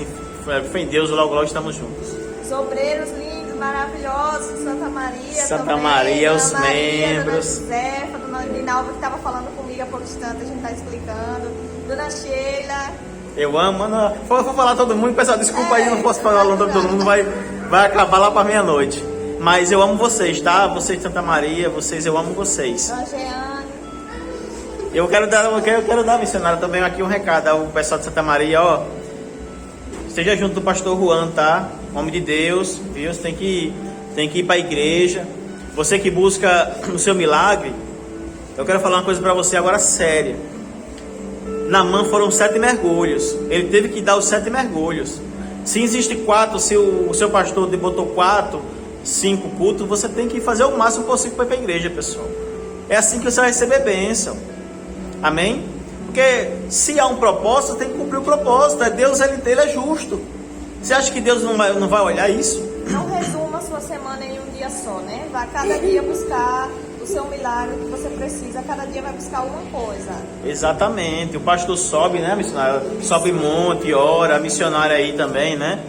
foi em Deus, logo estamos juntos. Os obreiros lindos, maravilhosos, Santa Maria. Santa também, Maria, os Maria, membros. Dona Josefa, Dona Linalva, que estava falando comigo há pouco instante, a gente está explicando. Dona Sheila. Eu amo, mano. Vou falar todo mundo, pessoal, desculpa aí, não posso falar o nome de todo mundo, vai acabar lá pra meia-noite. Mas eu amo vocês, tá? Vocês de Santa Maria, eu amo vocês. Dona Jeane. Eu quero dar, missionário, também aqui um recado ao pessoal de Santa Maria, ó. Esteja junto do pastor Juan, tá? Homem de Deus, viu? Você tem que ir para a igreja. Você que busca o seu milagre, eu quero falar uma coisa para você agora séria. Naamã foram 7 mergulhos. Ele teve que dar os 7 mergulhos. Se existe 4, se o seu pastor botou 4, 5 cultos, você tem que fazer o máximo possível para ir para a igreja, pessoal. É assim que você vai receber bênção. Amém? Porque se há um propósito, tem que cumprir o propósito. Deus, ele é justo. Você acha que Deus não vai olhar isso? Não resuma a sua semana em um dia só, né? Vá cada dia buscar o seu milagre que você precisa. Cada dia vai buscar alguma coisa. Exatamente. O pastor sobe, né, missionário? Sobe monte, ora, missionário aí também, né?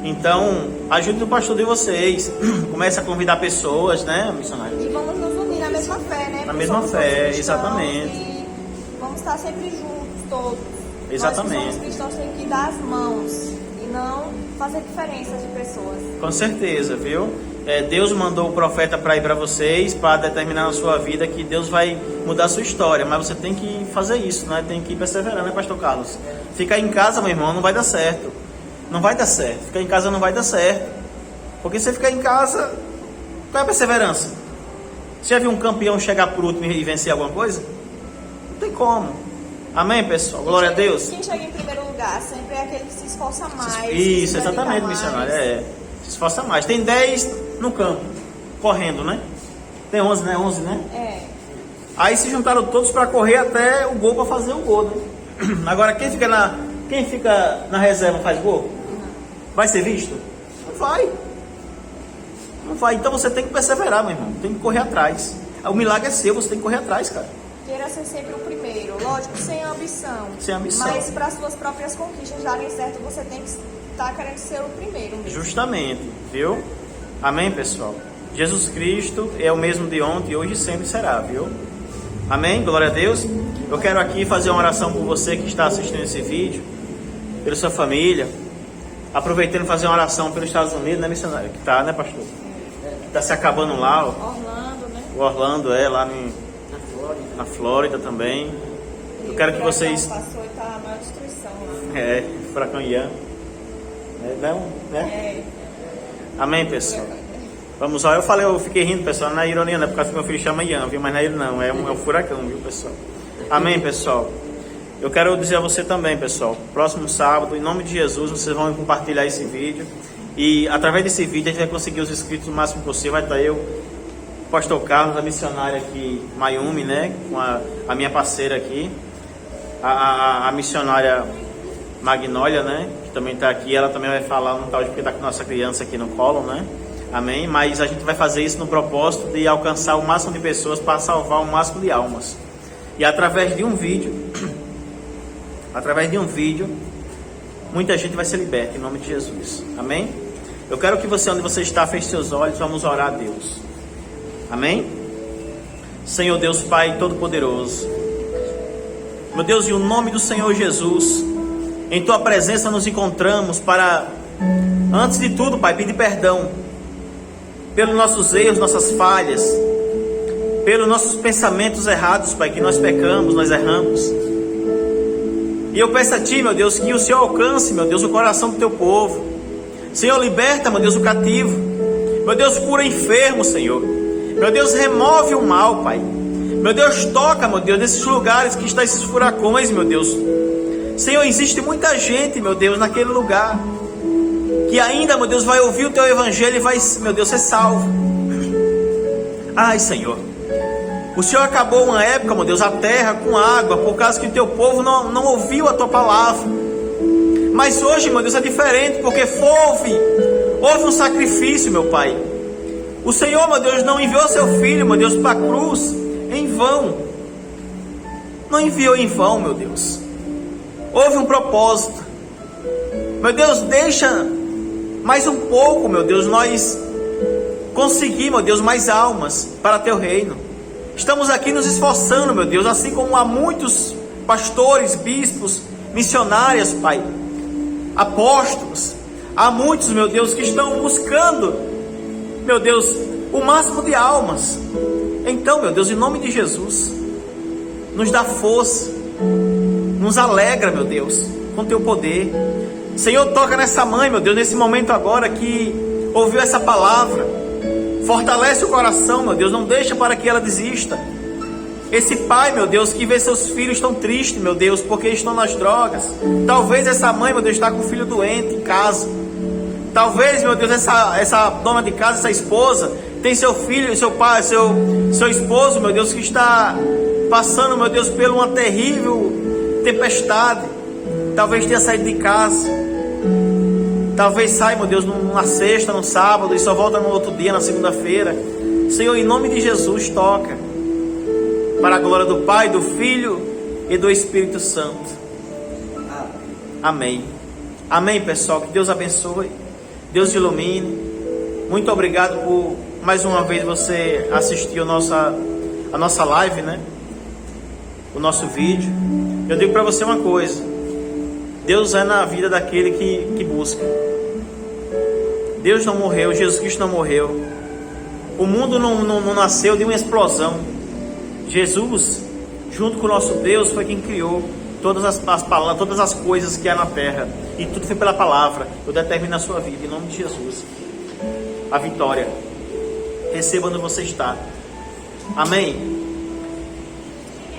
Então, ajude o pastor de vocês. Comece a convidar pessoas, né, missionário? E vamos nos unir na mesma fé, né? Na mesma fé, exatamente. Vamos estar sempre juntos, todos. Exatamente. Nós que somos cristãos temos que dar as mãos e não fazer diferença de pessoas. Com certeza, viu? Deus mandou o profeta para ir para vocês, para determinar na sua vida que Deus vai mudar a sua história. Mas você tem que fazer isso, né? Tem que perseverar, né, pastor Carlos? Ficar em casa, meu irmão, não vai dar certo. Não vai dar certo. Ficar em casa não vai dar certo. Porque se você ficar em casa, qual é a perseverança? Você já viu um campeão chegar por último e vencer alguma coisa? Não tem como. Amém, pessoal? Glória a Deus. Quem chega em primeiro lugar sempre é aquele que se esforça mais. Isso, exatamente, missionário. Se esforça mais. Tem 10 no campo, correndo, né? Tem 11, né? 11, né? Aí se juntaram todos para correr até o gol, para fazer o gol, né? Agora, quem fica na reserva faz gol? Vai ser visto? Não vai. Não vai. Então você tem que perseverar, meu irmão. Tem que correr atrás. O milagre é seu, você tem que correr atrás, cara. Queira ser sempre o primeiro, lógico, sem ambição. Sem ambição. Mas para as suas próprias conquistas darem certo, você tem que estar querendo ser o primeiro mesmo. Justamente, viu? Amém, pessoal? Jesus Cristo é o mesmo de ontem, hoje e sempre será, viu? Amém? Glória a Deus. Eu quero aqui fazer uma oração por você que está assistindo esse vídeo, pela sua família. Aproveitando fazer uma oração pelos Estados Unidos, né, missionário? Que tá, né, pastor? Tá se acabando lá, ó. Orlando, né? O Orlando lá na Flórida também. Eu quero que vocês... Passou e tá a maior destruição lá. Furacão Ian. Não, né? Amém, pessoal? Vamos lá, eu fiquei rindo, pessoal, não é ironia, não é por causa que meu filho chama Ian, viu? Mas não é ele não, é um furacão, viu, pessoal? Amém, pessoal? Eu quero dizer a você também, pessoal, próximo sábado, em nome de Jesus, vocês vão compartilhar esse vídeo. E através desse vídeo a gente vai conseguir os inscritos o máximo possível. Vai estar eu, o pastor Carlos, a missionária aqui, Mayumi, né? Com a minha parceira aqui, a missionária Magnólia, né? Que também está aqui, ela também vai falar, não está hoje porque está com nossa criança aqui no colo, né? Amém? Mas a gente vai fazer isso no propósito de alcançar o máximo de pessoas para salvar o máximo de almas. E através de um vídeo, muita gente vai ser liberta em nome de Jesus. Amém? Eu quero que você, onde você está, feche seus olhos, vamos orar a Deus. Amém? Senhor Deus Pai Todo-Poderoso, meu Deus, em o nome do Senhor Jesus, em Tua presença nos encontramos para, antes de tudo, Pai, pedir perdão pelos nossos erros, nossas falhas, pelos nossos pensamentos errados, Pai, que nós pecamos, nós erramos. E eu peço a Ti, meu Deus, que o Senhor alcance, meu Deus, o coração do Teu povo. Senhor, liberta, meu Deus, o cativo. Meu Deus, cura enfermo, Senhor. Meu Deus, remove o mal, Pai. Meu Deus, toca, meu Deus, nesses lugares que estão esses furacões, meu Deus. Senhor, existe muita gente, meu Deus, naquele lugar, que ainda, meu Deus, vai ouvir o Teu Evangelho e vai, meu Deus, ser salvo. Ai, Senhor, o Senhor acabou uma época, meu Deus, a terra com água, por causa que o Teu povo não ouviu a Tua palavra. Mas hoje, meu Deus, é diferente, porque houve um sacrifício, meu Pai. O Senhor, meu Deus, não enviou Seu Filho, meu Deus, para a cruz em vão. Não enviou em vão, meu Deus. Houve um propósito. Meu Deus, deixa mais um pouco, meu Deus, nós conseguir, meu Deus, mais almas para Teu reino. Estamos aqui nos esforçando, meu Deus, assim como há muitos pastores, bispos, missionárias, Pai, apóstolos, há muitos, meu Deus, que estão buscando, meu Deus, o máximo de almas. Então, meu Deus, em nome de Jesus, nos dá força, nos alegra, meu Deus, com Teu poder. Senhor, toca nessa mãe, meu Deus, nesse momento agora que ouviu essa palavra. Fortalece o coração, meu Deus, não deixa para que ela desista. Esse pai, meu Deus, que vê seus filhos tão tristes, meu Deus, porque estão nas drogas. Talvez essa mãe, meu Deus, está com o filho doente em casa. Talvez, meu Deus, essa dona de casa, essa esposa, tem seu filho, seu pai, seu esposo, meu Deus, que está passando, meu Deus, por uma terrível tempestade. Talvez tenha saído de casa. Talvez saia, meu Deus, numa sexta, no sábado, e só volta no outro dia, na segunda-feira. Senhor, em nome de Jesus, toca. Para a glória do Pai, do Filho e do Espírito Santo. Amém. Amém, pessoal. Que Deus abençoe. Deus ilumine. Muito obrigado por mais uma vez você assistir a nossa live, né? O nosso vídeo. Eu digo para você uma coisa. Deus é na vida daquele que busca. Deus não morreu, Jesus Cristo não morreu. O mundo não nasceu de uma explosão. Jesus, junto com o nosso Deus, foi quem criou todas as palavras, todas as coisas que há na terra. E tudo foi pela palavra. Eu determino a sua vida, em nome de Jesus. A vitória. Receba onde você está. Amém.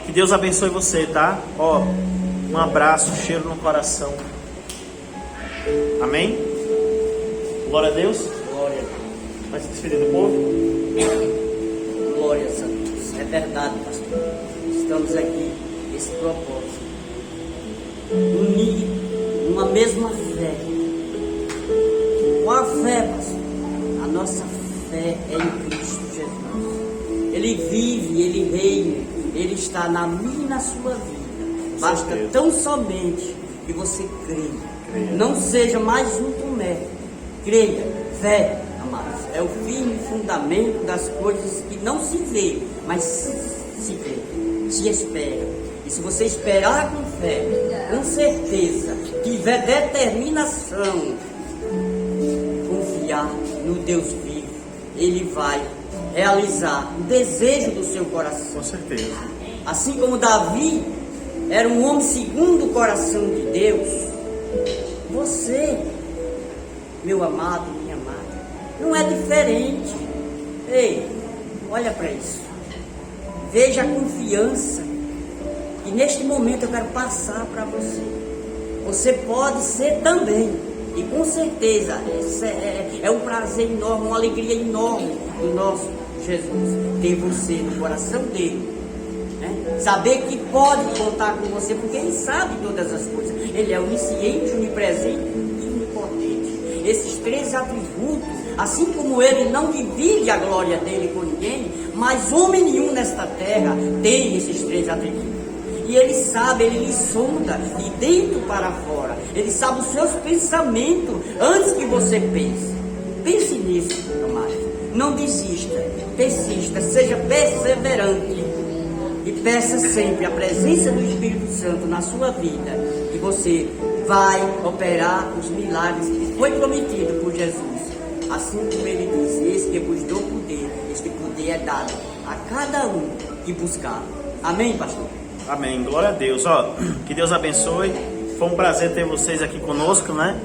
Que Deus abençoe você, tá? Um abraço, um cheiro no coração. Amém? Glória a Deus. Glória a Deus. Vai se despedir do povo? Glória a Deus. É verdade, pastor. Estamos aqui, esse propósito. Unir uma mesma fé. Qual fé, pastor? A nossa fé é em Cristo Jesus. Ele vive, Ele reina, Ele está na minha e na sua vida. Basta tão somente que você creia. Não seja mais um tomé. Creia. Fé, amados, é o firme fundamento das coisas que não se vê, mas se crê, se espera. E se você esperar com fé, com certeza, tiver determinação, confiar no Deus vivo, Ele vai realizar o desejo do seu coração. Com certeza. Assim como Davi era um homem segundo o coração de Deus, você, meu amado, minha amada, não é diferente. Ei, olha para isso. Veja a confiança. E neste momento eu quero passar para você. Você pode ser também. E com certeza é um prazer enorme, uma alegria enorme do nosso Jesus ter você no coração dele. Né? Saber que pode contar com você, porque ele sabe todas as coisas. Ele é onisciente, onipresente e onipotente. Esses três atributos, assim como ele não divide a glória dele com ninguém, mas homem nenhum nesta terra tem esses três atributos. E ele sabe, ele lhe sonda de dentro para fora. Ele sabe os seus pensamentos antes que você pense. Pense nisso, amado. Não desista, persista, seja perseverante. E peça sempre a presença do Espírito Santo na sua vida. E você vai operar os milagres que foi prometido por Jesus. Assim como ele disse, eis que vos dou poder. Este poder é dado a cada um que buscar. Amém, pastor? Amém, glória a Deus. Ó, que Deus abençoe. Foi um prazer ter vocês aqui conosco, né?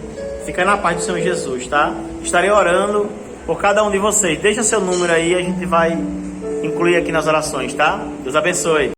Fica na paz do Senhor Jesus, tá? Estarei orando por cada um de vocês. Deixa seu número aí, a gente vai incluir aqui nas orações, tá? Deus abençoe.